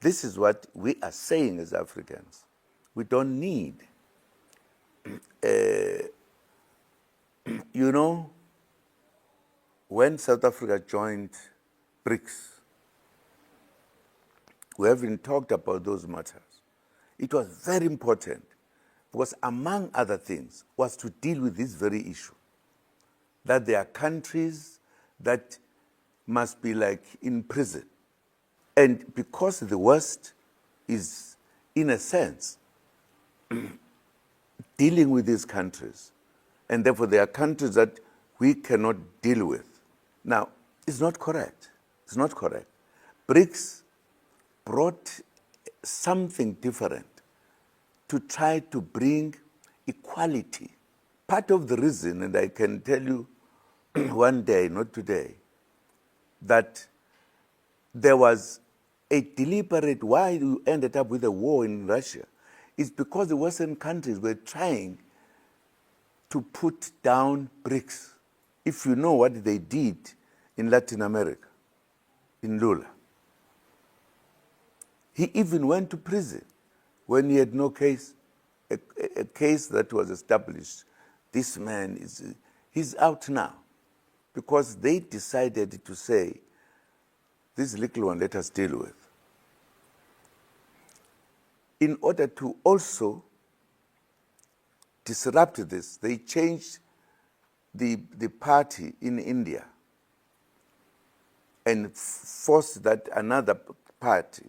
This is what we are saying as Africans. We don't need, you know, when South Africa joined BRICS, we haven't talked about those matters. It was very important because, among other things, was to deal with this very issue, that there are countries that must be like in prison. And because the West is, in a sense, dealing with these countries, and therefore there are countries that we cannot deal with. Now, it's not correct. It's not correct. BRICS brought something different to try to bring equality. Part of the reason, and I can tell you one day, not today, that there was a deliberate, why you ended up with a war in Russia, is because the Western countries were trying to put down BRICS. If you know what they did in Latin America, in Lula. He even went to prison when he had no case, a case that was established. This man he's out now because they decided to say, this little one let us deal with. in order to also disrupt this, they changed the party in India and forced that another party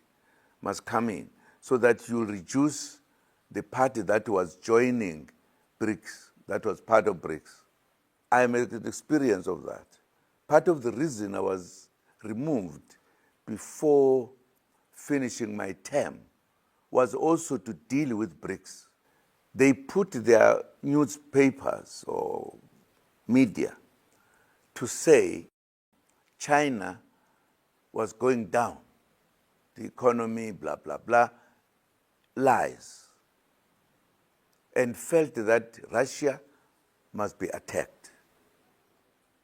must come in so that you reduce the party that was joining BRICS, that was part of BRICS. I am an experience of that. Part of the reason I was removed before finishing my term was also to deal with BRICS. They put their newspapers or media to say China was going down, the economy, blah, blah, blah, lies, and felt that Russia must be attacked.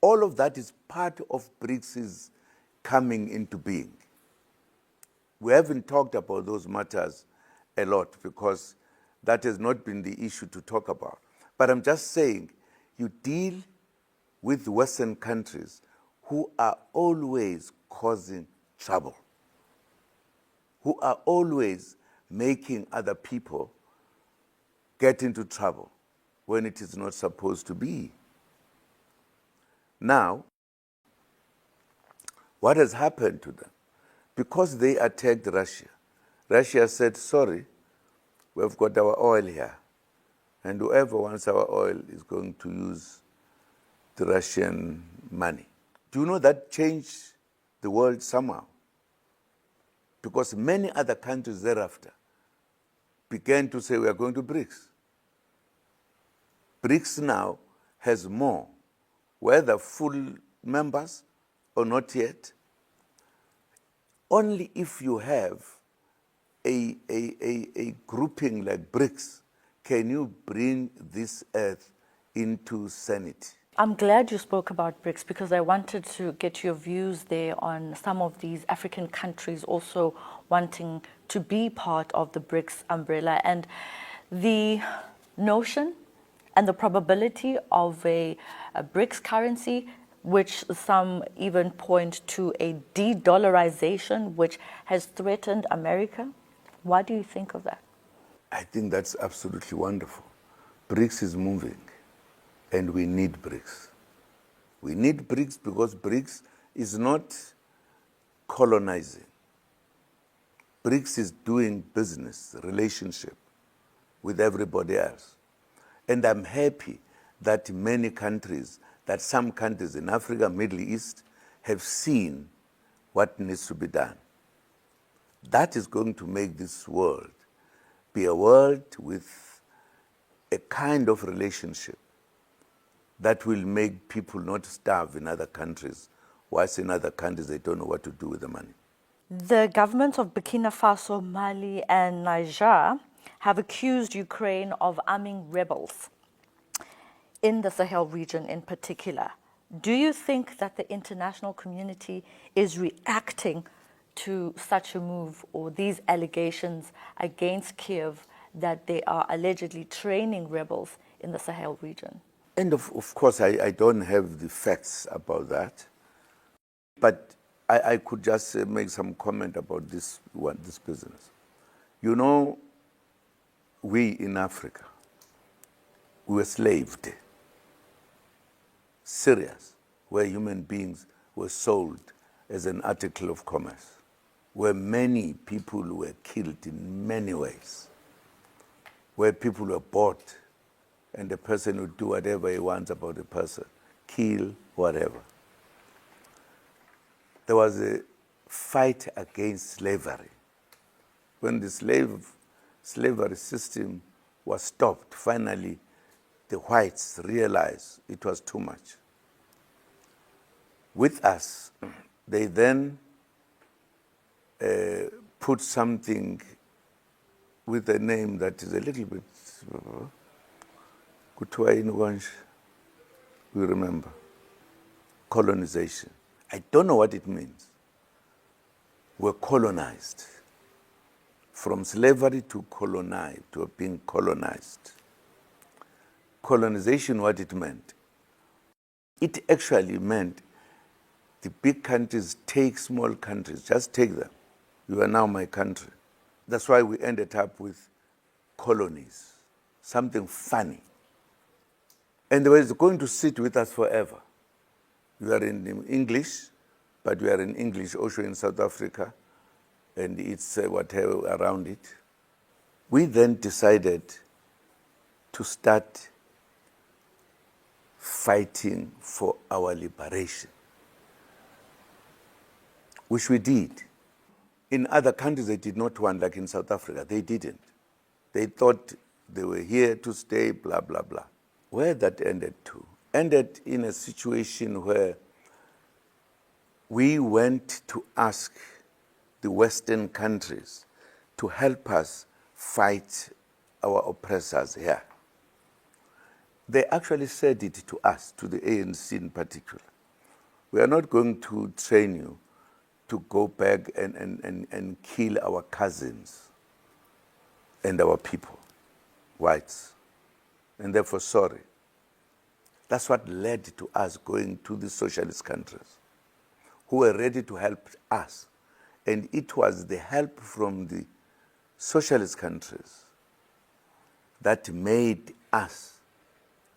All of that is part of BRICS' coming into being. We haven't talked about those matters a lot because that has not been the issue to talk about. But I'm just saying, you deal with Western countries who are always causing trouble, who are always making other people get into trouble when it is not supposed to be. Now, what has happened to them? Because they attacked Russia, Russia said, sorry, we've got our oil here, and whoever wants our oil is going to use the Russian money. Do you know that changed the world somehow? Because many other countries thereafter began to say, we are going to BRICS. BRICS now has more, whether full members or not yet. Only if you have a grouping like BRICS can you bring this earth into sanity. I'm glad you spoke about BRICS because I wanted to get your views there on some of these African countries also wanting to be part of the BRICS umbrella and the notion and the probability of a BRICS currency, which some even point to a de-dollarization, which has threatened America. What do you think of that? I think that's absolutely wonderful. BRICS is moving, and we need BRICS. We need BRICS because BRICS is not colonizing. BRICS is doing business, relationship with everybody else. And I'm happy that many countries, that some countries in Africa, Middle East, have seen what needs to be done. That is going to make this world be a world with a kind of relationship that will make people not starve in other countries, whilst in other countries they don't know what to do with the money. The governments of Burkina Faso, Mali, and Niger have accused Ukraine of arming rebels in the Sahel region in particular. Do you think that the international community is reacting to such a move or these allegations against Kiev that they are allegedly training rebels in the Sahel region? And of course, I don't have the facts about that, but I could just make some comment about this business. You know, we in Africa, we were slaved. Serious, where human beings were sold as an article of commerce, where many people were killed in many ways, where people were bought and the person would do whatever he wants about the person, kill, whatever. There was a fight against slavery. When the slavery system was stopped, finally the whites realized it was too much. With us, they then put something with a name that is a little bit, we remember, colonization. I don't know what it means. We're colonized. From slavery to colonize, to being colonized. Colonization, what it meant? It actually meant the big countries take small countries, just take them. You are now my country. That's why we ended up with colonies, something funny. And they were going to sit with us forever. We are in English, but we are in English also in South Africa, and it's whatever around it. We then decided to start fighting for our liberation, which we did. In other countries, they did not want, like in South Africa, they didn't. They thought they were here to stay, blah, blah, blah. Where that ended to? Ended in a situation where we went to ask the Western countries to help us fight our oppressors here. They actually said it to us, to the ANC in particular. We are not going to train you to go back and kill our cousins and our people, whites. And therefore, sorry. That's what led to us going to the socialist countries who were ready to help us. And it was the help from the socialist countries that made us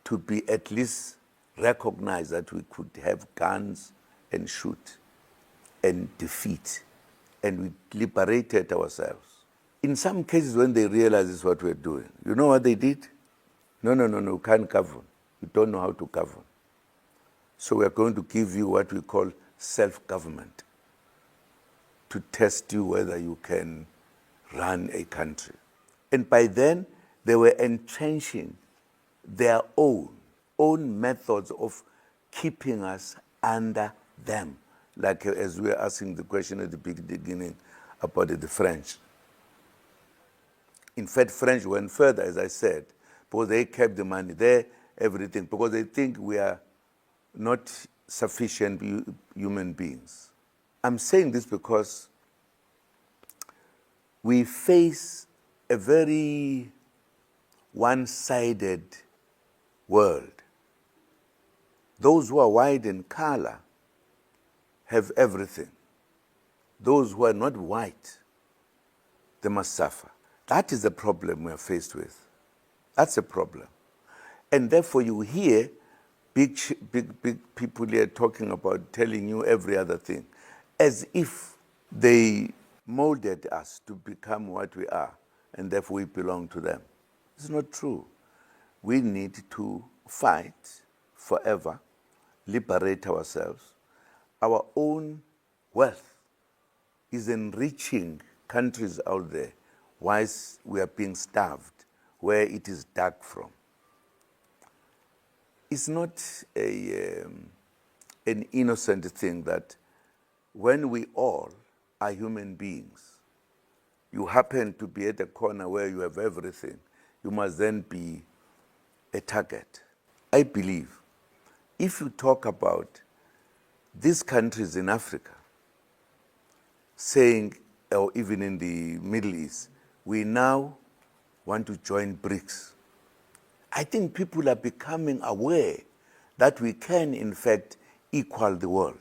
to be at least recognized that we could have guns and shoot and defeat, and we liberated ourselves. In some cases, when they realized this is what we're doing, you know what they did? No, we can't govern. We don't know how to govern. So we're going to give you what we call self-government to test you whether you can run a country. And by then, they were entrenching their own methods of keeping us under them. Like as we were asking the question at the beginning about the French. In fact, French went further, as I said, because they kept the money there, everything, because they think we are not sufficient human beings. I'm saying this because we face a very one-sided world. Those who are white in color have everything. Those who are not white, they must suffer. That is the problem we are faced with. That's a problem. And therefore you hear big people here talking about telling you every other thing, as if they molded us to become what we are, and therefore we belong to them. It's not true. We need to fight forever, liberate ourselves. Our own wealth is enriching countries out there whilst we are being starved where it is dug from. It's not an innocent thing that when we all are human beings, you happen to be at a corner where you have everything, you must then be a target. I believe if you talk about these countries in Africa saying, or even in the Middle East, we now want to join BRICS, I think people are becoming aware that we can, in fact, equal the world.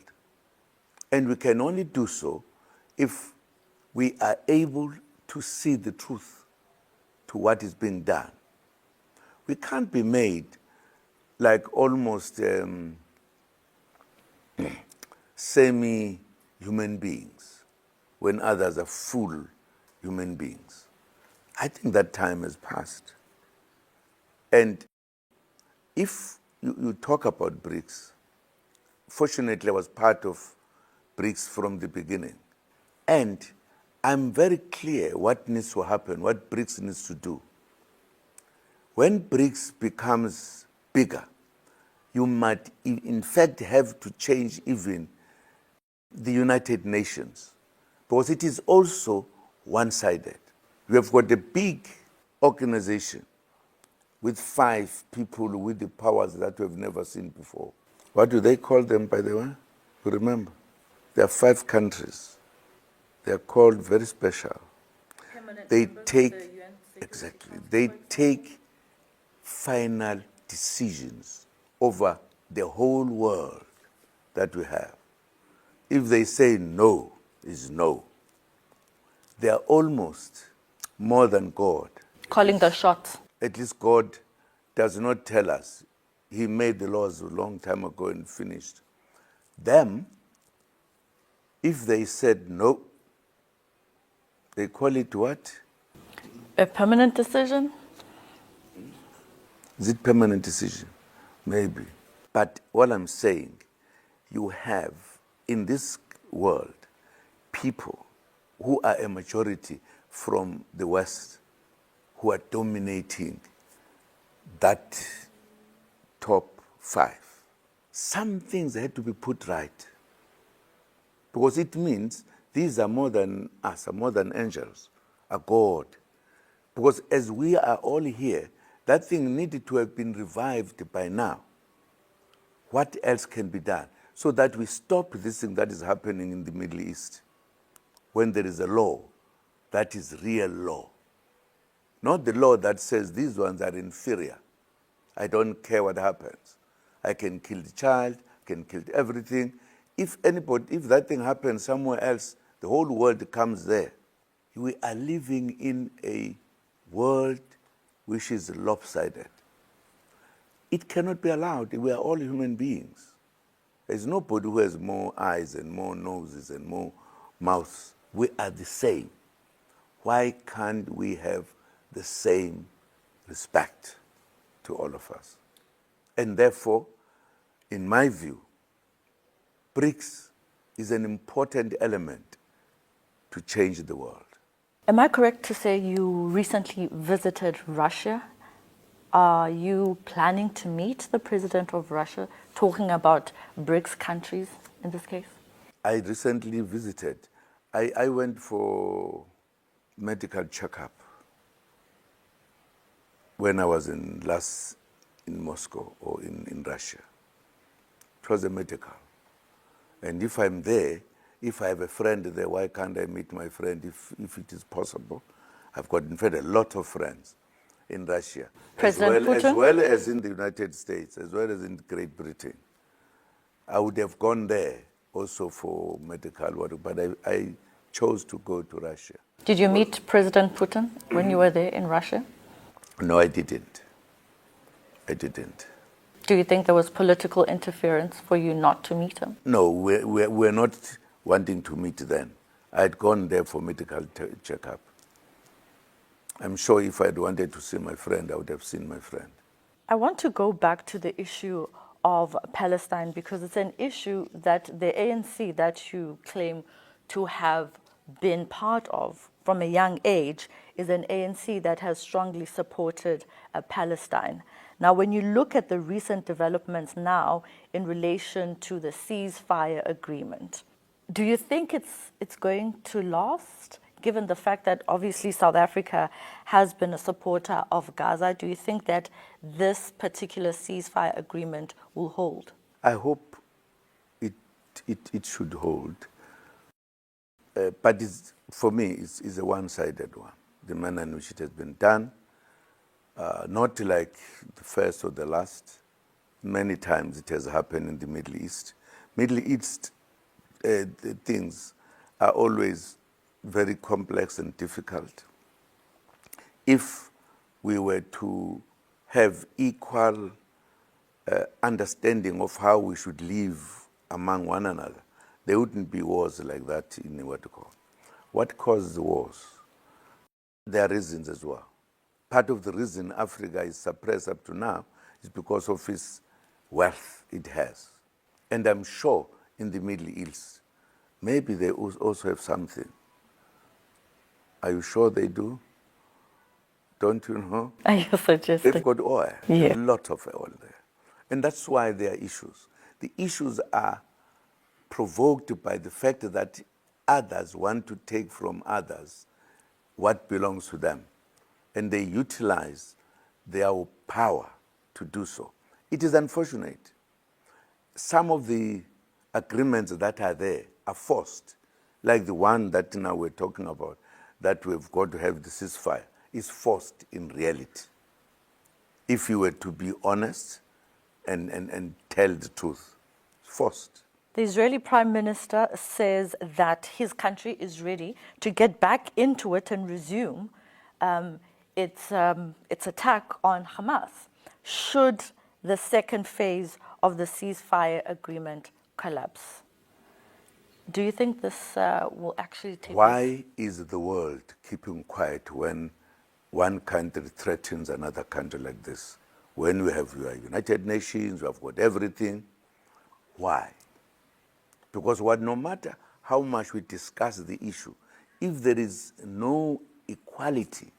And we can only do so if we are able to see the truth to what is being done. We can't be made like almost semi-human beings when others are full human beings. I think that time has passed. And if you talk about BRICS, fortunately I was part of BRICS from the beginning. And I'm very clear what needs to happen, what BRICS needs to do. When BRICS becomes bigger, you might in fact have to change even the United Nations, because it is also one-sided. We have got a big organization with 5 people with the powers that we have never seen before. What do they call them, by the way? You remember? There are 5 countries. They are called very special. They take, exactly, they take final decisions over the whole world that we have. If they say no, is no. They are almost more than God. Calling the shots. At least God does not tell us. He made the laws a long time ago and finished. Them, if they said no, they call it what? A permanent decision? Is it permanent decision? Maybe. But what I'm saying, you have in this world people who are a majority from the West who are dominating that top 5. Some things had to be put right. Because it means these are more than us, are more than angels, are God. Because as we are all here, that thing needed to have been revived by now. What else can be done? So that we stop this thing that is happening in the Middle East. When there is a law, that is real law. Not the law that says these ones are inferior. I don't care what happens. I can kill the child, can kill everything. If that thing happens somewhere else, the whole world comes there. We are living in a world which is lopsided. It cannot be allowed. We are all human beings. There's nobody who has more eyes and more noses and more mouths. We are the same. Why can't we have the same respect to all of us? And therefore, in my view, BRICS is an important element to change the world. Am I correct to say you recently visited Russia? Are you planning to meet the president of Russia, talking about BRICS countries in this case? I recently visited. I went for medical checkup when I was in Moscow or in Russia. It was a medical. And if I'm there, if I have a friend there, why can't I meet my friend if it is possible? I've got, in fact, a lot of friends in Russia. President Putin? As well as in the United States, as well as in Great Britain. I would have gone there also for medical work, but I chose to go to Russia. Did you meet President Putin when you were there in Russia? No, I didn't. I didn't. Do you think there was political interference for you not to meet him? No, we're not wanting to meet then. I'd gone there for medical checkup. I'm sure if I'd wanted to see my friend, I would have seen my friend. I want to go back to the issue of Palestine because it's an issue that the ANC that you claim to have been part of from a young age is an ANC that has strongly supported Palestine. Now, when you look at the recent developments now in relation to the ceasefire agreement, do you think it's going to last? Given the fact that obviously South Africa has been a supporter of Gaza, do you think that this particular ceasefire agreement will hold? I hope it should hold. But for me, it's a one-sided one, the manner in which it has been done. Not like the first or the last. Many times it has happened in the Middle East. Middle East the things are always very complex and difficult. If we were to have equal understanding of how we should live among one another, there wouldn't be wars like that in what you call. What causes wars? There are reasons as well. Part of the reason Africa is suppressed up to now is because of its wealth it has. And I'm sure in the Middle East, maybe they also have something. Are you sure they do? Don't you know? Are you suggesting? They've got oil, Yeah. a lot of oil there. And that's why there are issues. The issues are provoked by the fact that others want to take from others what belongs to them. And they utilize their power to do so. It is unfortunate. Some of the agreements that are there are forced, like the one that now we're talking about, that we've got to have the ceasefire, is forced in reality. If you were to be honest and tell the truth, it's forced. The Israeli Prime Minister says that his country is ready to get back into it and resume its attack on Hamas, should the second phase of the ceasefire agreement collapse. Do you think this will actually take place? Why is the world keeping quiet when one country threatens another country like this? When we have your United Nations, we have got everything. Why? Because no matter how much we discuss the issue, if there is no equality,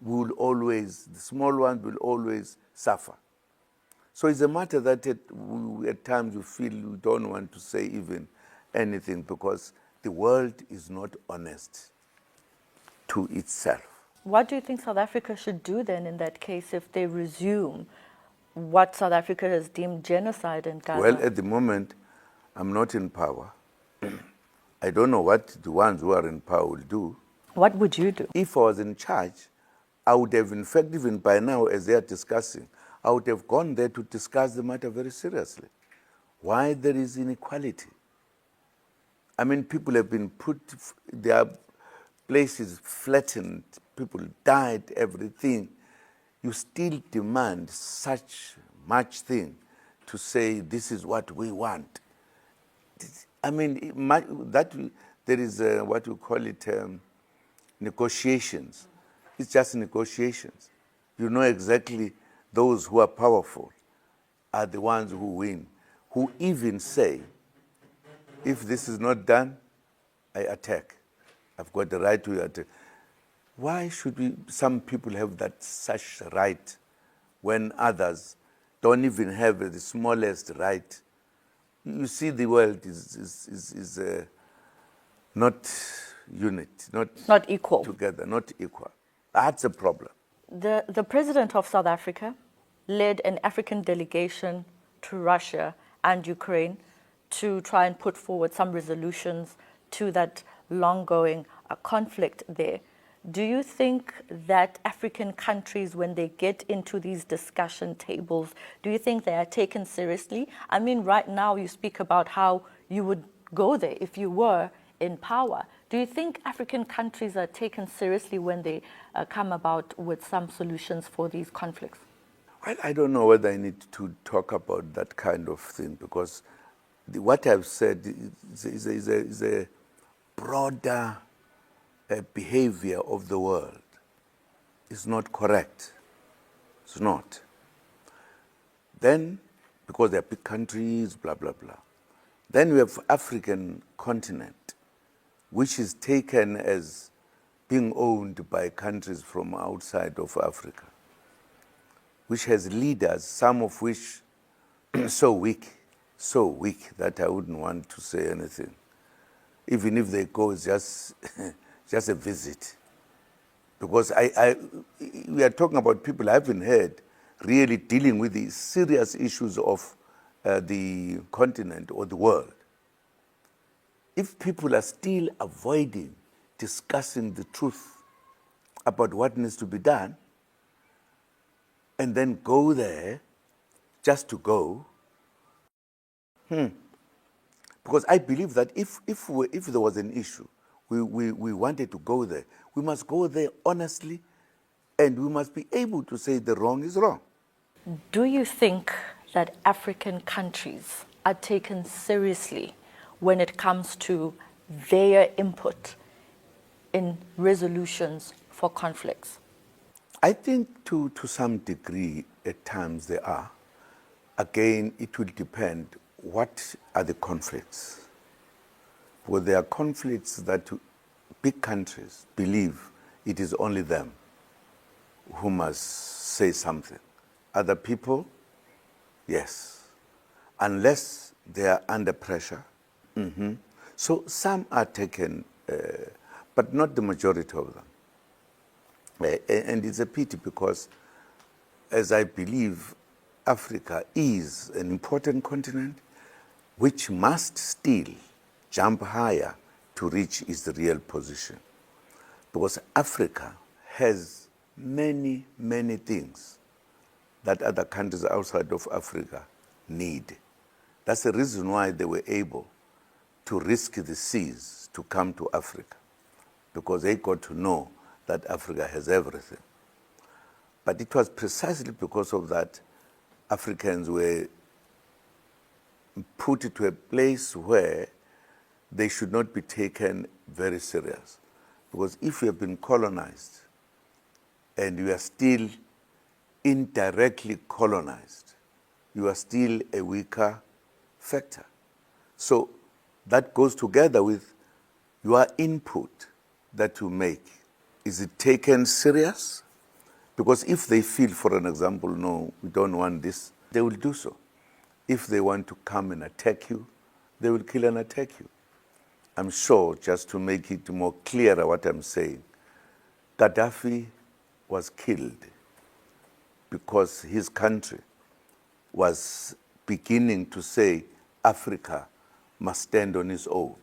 the small ones will always suffer. So it's a matter that at times you feel you don't want to say even anything because the world is not honest to itself. What do you think South Africa should do then in that case if they resume what South Africa has deemed genocide in Gaza? Well, at the moment, I'm not in power. I don't know what the ones who are in power will do. What would you do? If I was in charge, I would have, in fact, even by now, as they are discussing, I would have gone there to discuss the matter very seriously. Why there is inequality? I mean, people have been their places flattened, people died, everything. You still demand such much thing to say this is what we want. I mean, there is what we call it negotiations. It's just negotiations. You know exactly those who are powerful are the ones who win, who even say, if this is not done, I attack. I've got the right to attack. Why should some people have such right when others don't even have the smallest right? You see, the world is not unit, not equal. Together, not equal. That's a problem. The president of South Africa led an African delegation to Russia and Ukraine to try and put forward some resolutions to that long-going conflict there. Do you think that African countries, when they get into these discussion tables, do you think they are taken seriously? I mean, right now you speak about how you would go there if you were in power. Do you think African countries are taken seriously when they come about with some solutions for these conflicts? Well, I don't know whether I need to talk about that kind of thing because what I've said is a broader behavior of the world. It's not correct. It's not. Then, because they're big countries, blah, blah, blah. Then we have African continent, which is taken as being owned by countries from outside of Africa, which has leaders, some of which so weak that I wouldn't want to say anything. Even if they go, it's just a visit. Because we are talking about people I haven't heard really dealing with the serious issues of the continent or the world. If people are still avoiding discussing the truth about what needs to be done, and then go there just to go, because I believe that if there was an issue, we wanted to go there, we must go there honestly, and we must be able to say the wrong is wrong. Do you think that African countries are taken seriously when it comes to their input in resolutions for conflicts? I think to some degree, at times they are. Again, it will depend what are the conflicts. Well, there are conflicts that big countries believe it is only them who must say something. Other people, yes, unless they are under pressure. So some are taken, but not the majority of them. And it's a pity because, as I believe, Africa is an important continent which must still jump higher to reach its real position. Because Africa has many, many things that other countries outside of Africa need. That's the reason why they were able to risk the seas to come to Africa, because they got to know that Africa has everything. But it was precisely because of that Africans were put to a place where they should not be taken very serious. Because if you have been colonized and you are still indirectly colonized, you are still a weaker factor. So that goes together with your input that you make. Is it taken serious? Because if they feel, for an example, no, we don't want this, they will do so. If they want to come and attack you, they will kill and attack you. I'm sure, just to make it more clearer what I'm saying, Gaddafi was killed because his country was beginning to say Africa must stand on its own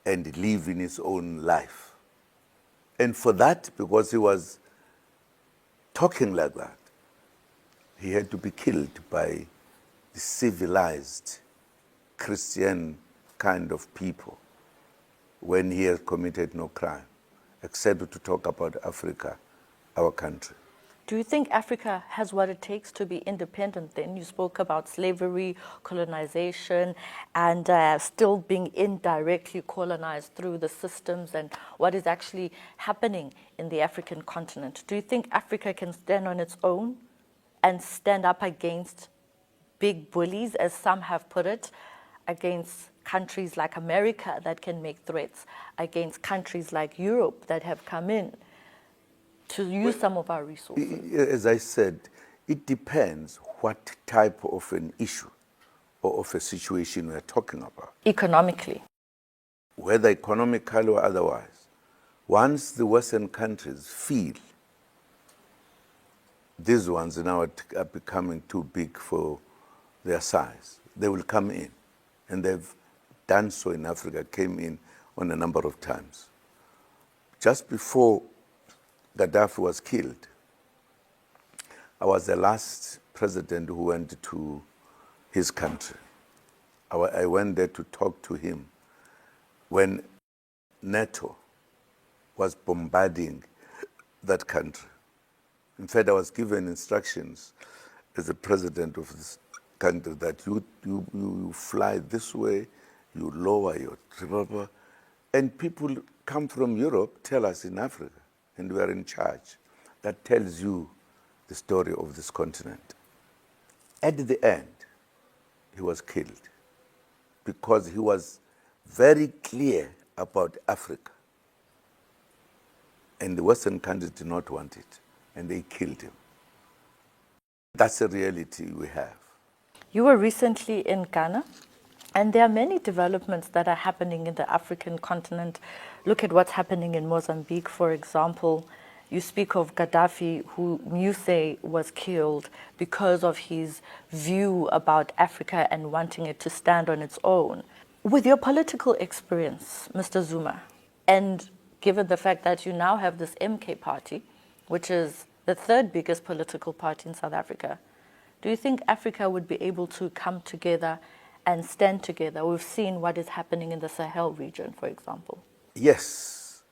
and live in its own life. And for that, because he was talking like that, he had to be killed by the civilized Christian kind of people when he had committed no crime, except to talk about Africa, our country. Do you think Africa has what it takes to be independent then? You spoke about slavery, colonization, and still being indirectly colonized through the systems and what is actually happening in the African continent. Do you think Africa can stand on its own and stand up against big bullies, as some have put it, against countries like America that can make threats, against countries like Europe that have come in to use some of our resources? As I said, it depends what type of an issue or of a situation we're talking about. Economically. Whether economically or otherwise. Once the Western countries feel these ones now are becoming too big for their size, they will come in. And they've done so in Africa, came in on a number of times. Just before Gaddafi was killed, I was the last president who went to his country. I went there to talk to him when NATO was bombarding that country. In fact, I was given instructions as the president of this country that you fly this way, you lower your triple, and people come from Europe, tell us in Africa, and we are in charge. That tells you the story of this continent. At the end, he was killed because he was very clear about Africa. And the Western countries did not want it, and they killed him. That's a reality we have. You were recently in Ghana, and there are many developments that are happening in the African continent. Look at what's happening in Mozambique, for example. You speak of Gaddafi, who you say was killed because of his view about Africa and wanting it to stand on its own. With your political experience, Mr. Zuma, and given the fact that you now have this MK party, which is the third biggest political party in South Africa, do you think Africa would be able to come together and stand together? We've seen what is happening in the Sahel region, for example. Yes,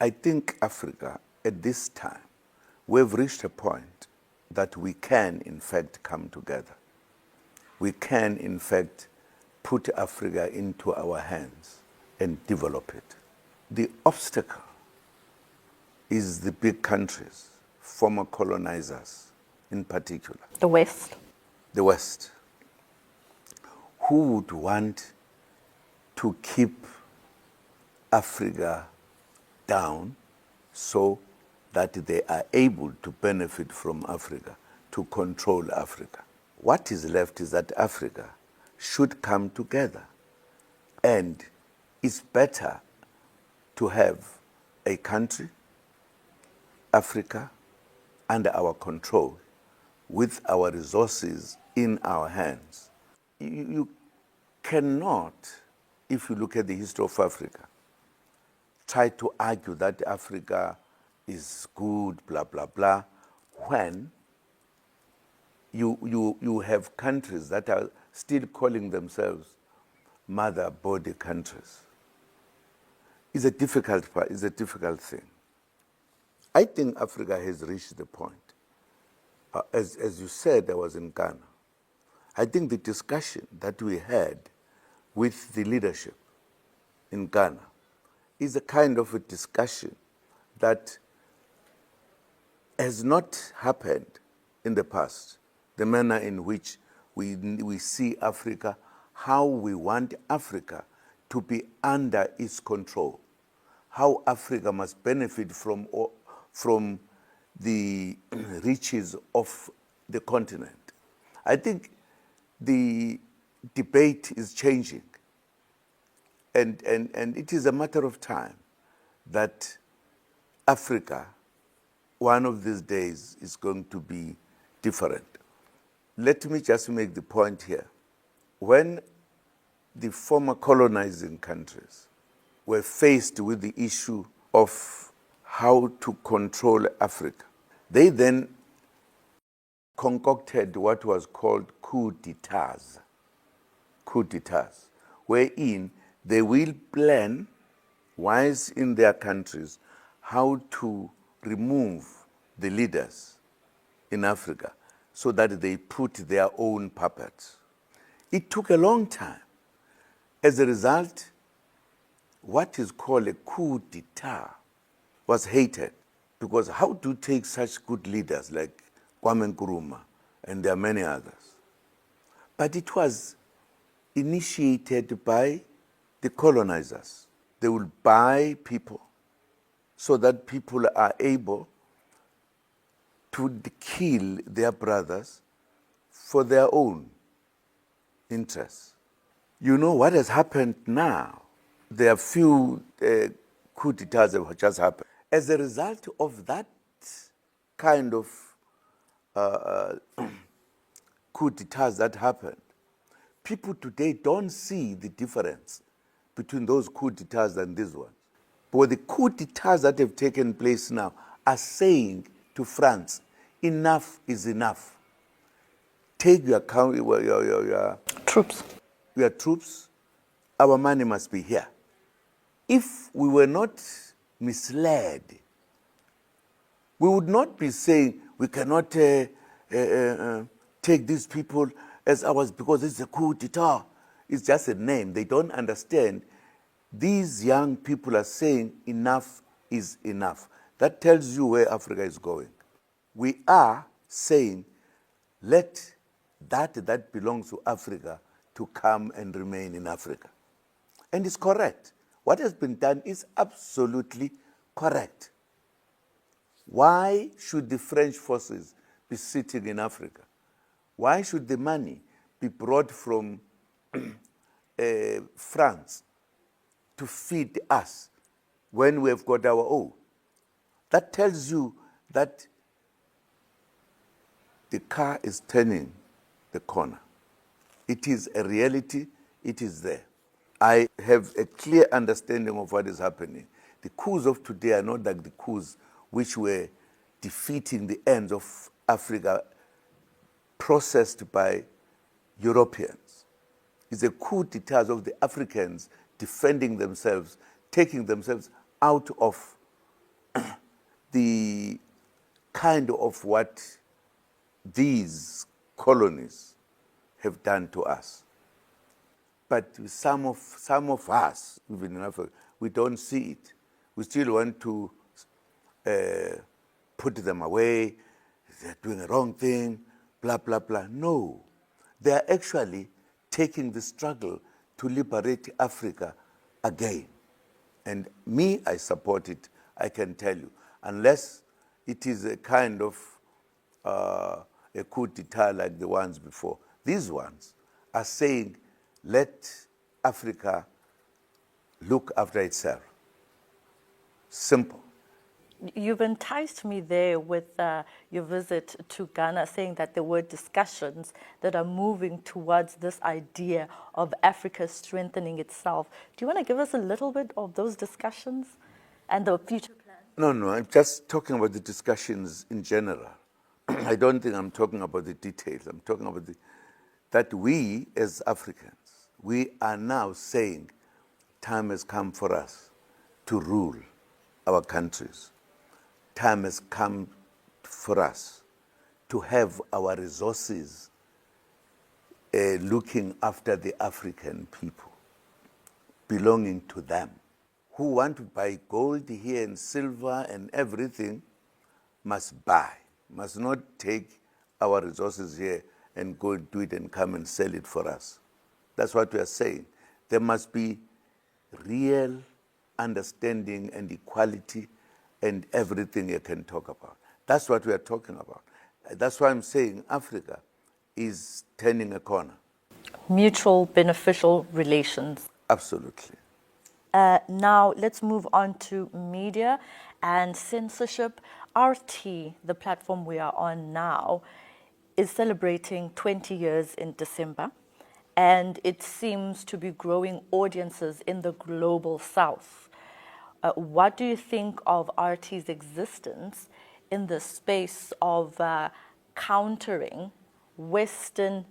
I think Africa, at this time, we've reached a point that we can, in fact, come together. We can, in fact, put Africa into our hands and develop it. The obstacle is the big countries, former colonizers in particular. The West. The West. Who would want to keep Africa down so that they are able to benefit from Africa, to control Africa? What is left is that Africa should come together, and it's better to have a country, Africa, under our control, with our resources in our hands. You cannot, if you look at the history of Africa, try to argue that Africa is good, blah, blah, blah, when you have countries that are still calling themselves mother body countries. It's a difficult thing. I think Africa has reached the point. As you said, I was in Ghana. I think the discussion that we had with the leadership in Ghana is a kind of a discussion that has not happened in the past. The manner in which we see Africa, how we want Africa to be under its control, how Africa must benefit from the riches of the continent. I think the debate is changing, and it is a matter of time that Africa, one of these days, is going to be different. Let me just make the point here. When the former colonizing countries were faced with the issue of how to control Africa, they then concocted what was called coup d'etats, wherein they will plan, once in their countries, how to remove the leaders in Africa so that they put their own puppets. It took a long time. As a result, what is called a coup d'etat was hated, because how to take such good leaders like Kwame Nkrumah, and there are many others. But it was initiated by the colonizers. They will buy people so that people are able to kill their brothers for their own interests. You know what has happened now? There are few coup d'etats that have just happened. As a result of that kind of coup d'etats that happened, people today don't see the difference between those coup d'etats and these ones. But the coup d'etats that have taken place now are saying to France, enough is enough. Take your Troops. Your troops, our money must be here. If we were not misled, we would not be saying we cannot take these people as ours because it's a coup d'etat. It's just a name. They don't understand. These young people are saying enough is enough. That tells you where Africa is going. We are saying let that belongs to Africa to come and remain in Africa. And it's correct. What has been done is absolutely correct. Why should the French forces be sitting in Africa? Why should the money be brought from France to feed us when we have got our own? That tells you that the car is turning the corner. It is a reality. It is there. I have a clear understanding of what is happening. The coups of today are not like the coups which were defeating the ends of Africa processed by Europeans. It's a coup d'etat of the Africans defending themselves, taking themselves out of the kind of what these colonies have done to us. But some of us, even in Africa, we don't see it. We still want to put them away. They're doing a wrong thing, blah, blah, blah. No. They are actually taking the struggle to liberate Africa again. And me, I support it, I can tell you. Unless it is a kind of a coup d'etat like the ones before. These ones are saying, let Africa look after itself. Simple. You've enticed me there with your visit to Ghana, saying that there were discussions that are moving towards this idea of Africa strengthening itself. Do you want to give us a little bit of those discussions and the future plans? No, I'm just talking about the discussions in general. I don't think I'm talking about the details. I'm talking about that we as Africans, we are now saying time has come for us to rule our countries. time has come for us to have our resources looking after the African people, belonging to them. Who want to buy gold here and silver and everything must buy, must not take our resources here and go do it and come and sell it for us. That's what we are saying. There must be real understanding and equality and everything you can talk about. That's what we are talking about. That's why I'm saying Africa is turning a corner. Mutual beneficial relations. Absolutely. Now, let's move on to media and censorship. RT, the platform we are on now, is celebrating 20 years in December, and it seems to be growing audiences in the global south. What do you think of RT's existence in the space of countering Western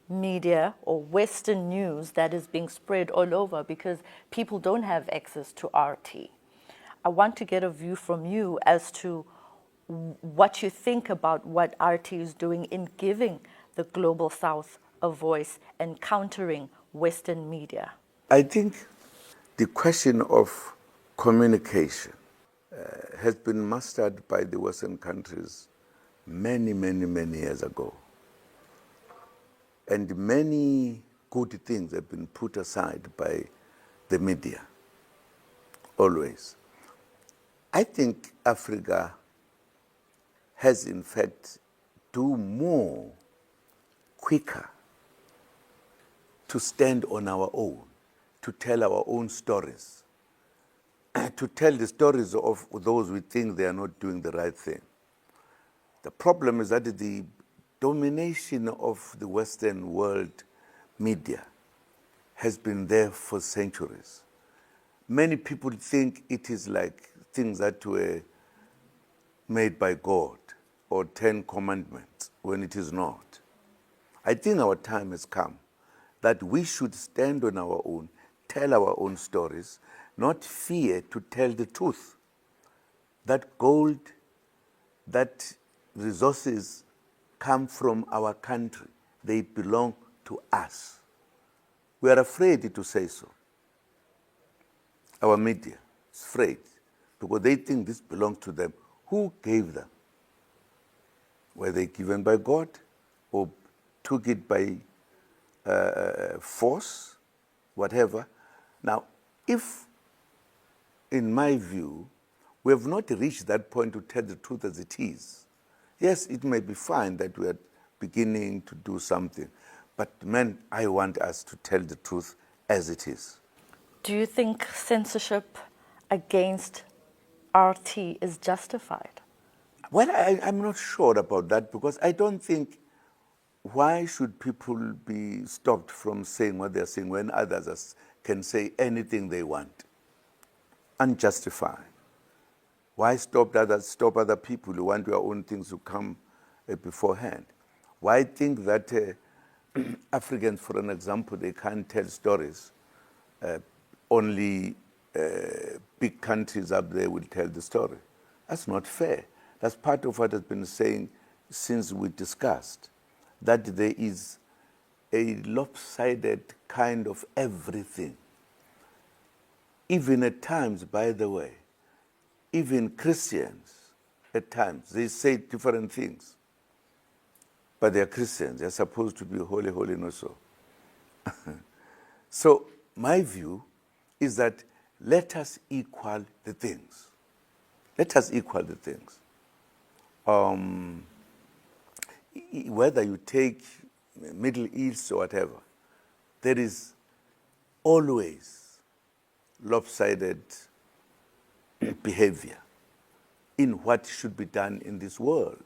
media or Western news that is being spread all over because people don't have access to RT? I want to get a view from you as to what you think about what RT is doing in giving the global south a voice and countering Western media. I think the question of communication has been mastered by the Western countries many, many, many years ago. And many good things have been put aside by the media, always. I think Africa has in fact do more quicker to stand on our own, to tell our own stories, to tell the stories of those we think they are not doing the right thing. The problem is that the domination of the Western world media has been there for centuries. Many people think it is like things that were made by God or 10 commandments when it is not. I think our time has come that we should stand on our own, tell our own stories, not fear to tell the truth. That gold, that resources come from our country. They belong to us. We are afraid to say so. Our media is afraid because they think this belongs to them. Who gave them? Were they given by God or took it by force, whatever? Now, if, in my view, we have not reached that point to tell the truth as it is, yes, it may be fine that we are beginning to do something, but man, I want us to tell the truth as it is. Do you think censorship against RT is justified? Well, I'm not sure about that because I don't think why should people be stopped from saying what they're saying when others can say anything they want? Unjustified. Why stop other people who want their own things to come beforehand? Why think that Africans, for an example, they can't tell stories? Only big countries up there will tell the story. That's not fair. That's part of what has been saying since we discussed, that there is a lopsided kind of everything. Even at times, by the way, even Christians, at times, they say different things. But they're Christians. They're supposed to be holy, holy, not so. So my view is that let us equal the things. Let us equal the things. Whether you take Middle East or whatever, there is always lopsided behavior in what should be done in this world.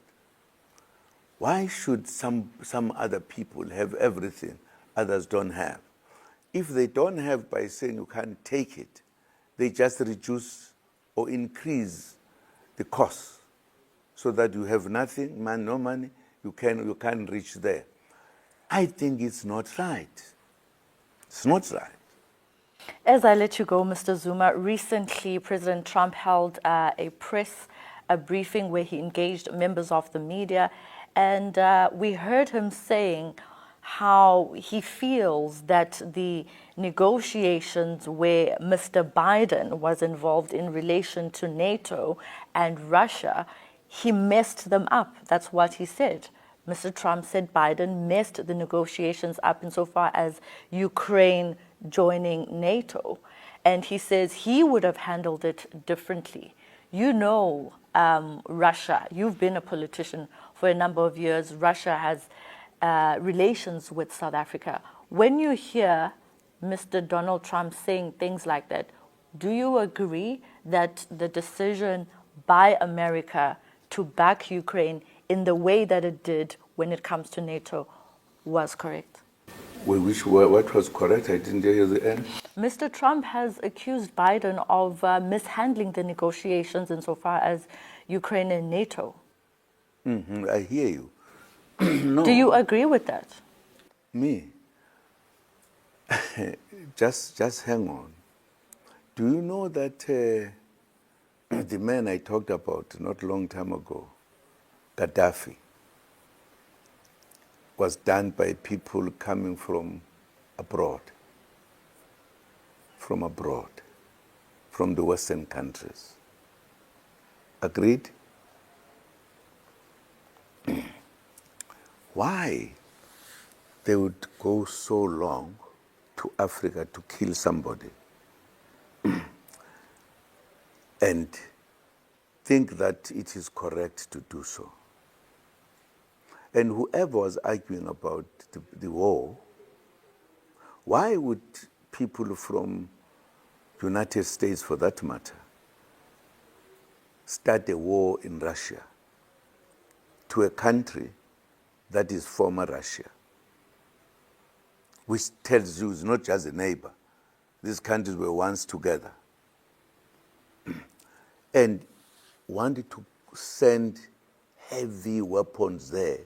Why should some other people have everything others don't have? If they don't have by saying you can't take it, they just reduce or increase the cost so that you have nothing, no money, you can't reach there. I think it's not right. It's not right. As I let you go, Mr. Zuma, recently President Trump held a press a briefing where he engaged members of the media, and we heard him saying how he feels that the negotiations where Mr. Biden was involved in relation to NATO and Russia, he messed them up. That's what he said. Mr. Trump said Biden messed the negotiations up insofar as Ukraine joining NATO. And he says he would have handled it differently. You know, Russia, you've been a politician for a number of years. Russia has relations with South Africa. When you hear Mr. Donald Trump saying things like that, do you agree that the decision by America to back Ukraine in the way that it did when it comes to NATO was correct? What was correct? I didn't hear the end. Mr. Trump has accused Biden of mishandling the negotiations insofar as Ukraine and NATO. I hear you. No. Do you agree with that? Me? just hang on. Do you know that the man I talked about not a long time ago, Gaddafi, was done by people coming from abroad, from the Western countries. Agreed? Why they would go so long to Africa to kill somebody and think that it is correct to do so? And whoever was arguing about the war, why would people from the United States, for that matter, start a war in Russia to a country that is former Russia, which tells you it's not just a neighbor. These countries were once together. And wanted to send heavy weapons there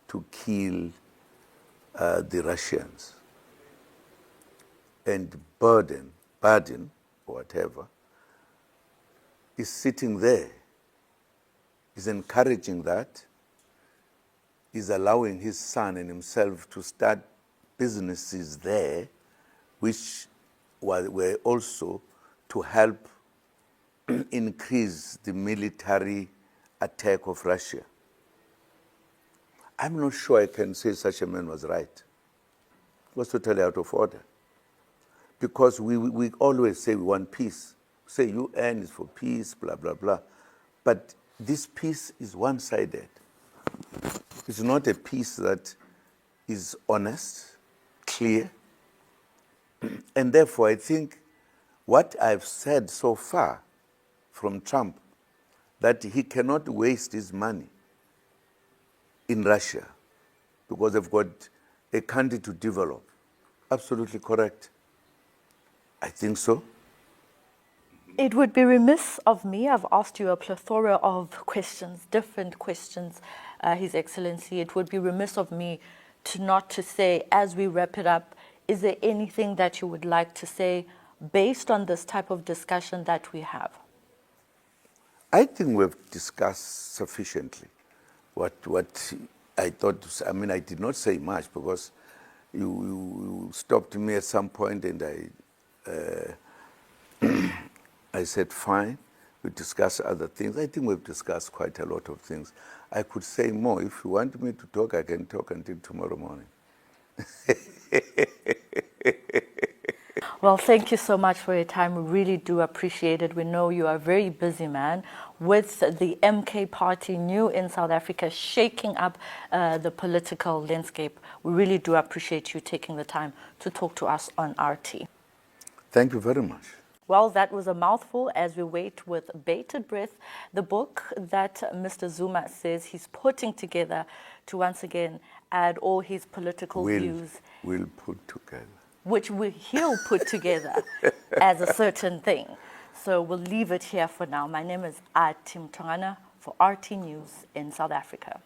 to kill the Russians. And Biden, or whatever, is sitting there, is encouraging that, is allowing his son and himself to start businesses there, which were also to help increase the military attack of Russia. I'm not sure I can say such a man was right. It was totally out of order. Because we always say we want peace. Say UN is for peace, blah, blah, blah. But this peace is one-sided. It's not a peace that is honest, clear. And therefore, I think what I've said so far from Trump, that he cannot waste his money in Russia because they've got a country to develop. Absolutely correct. I think so. It would be remiss of me, I've asked you a plethora of questions, different questions, His Excellency. It would be remiss of me not to say, as we wrap it up, is there anything that you would like to say based on this type of discussion that we have? I think we've discussed sufficiently what I thought. I mean, I did not say much because you stopped me at some point and I said, fine, we discuss other things. I think we've discussed quite a lot of things. I could say more. If you want me to talk, I can talk until tomorrow morning. Well, thank you so much for your time. We really do appreciate it. We know you are a very busy man with the MK party new in South Africa, shaking up the political landscape. We really do appreciate you taking the time to talk to us on RT. Thank you very much. Well, that was a mouthful as we wait with bated breath the book that Mr. Zuma says he's putting together to once again add all his political views. Will put together. Which he'll put together as a certain thing. So we'll leave it here for now. My name is uMkhonto for RT News in South Africa.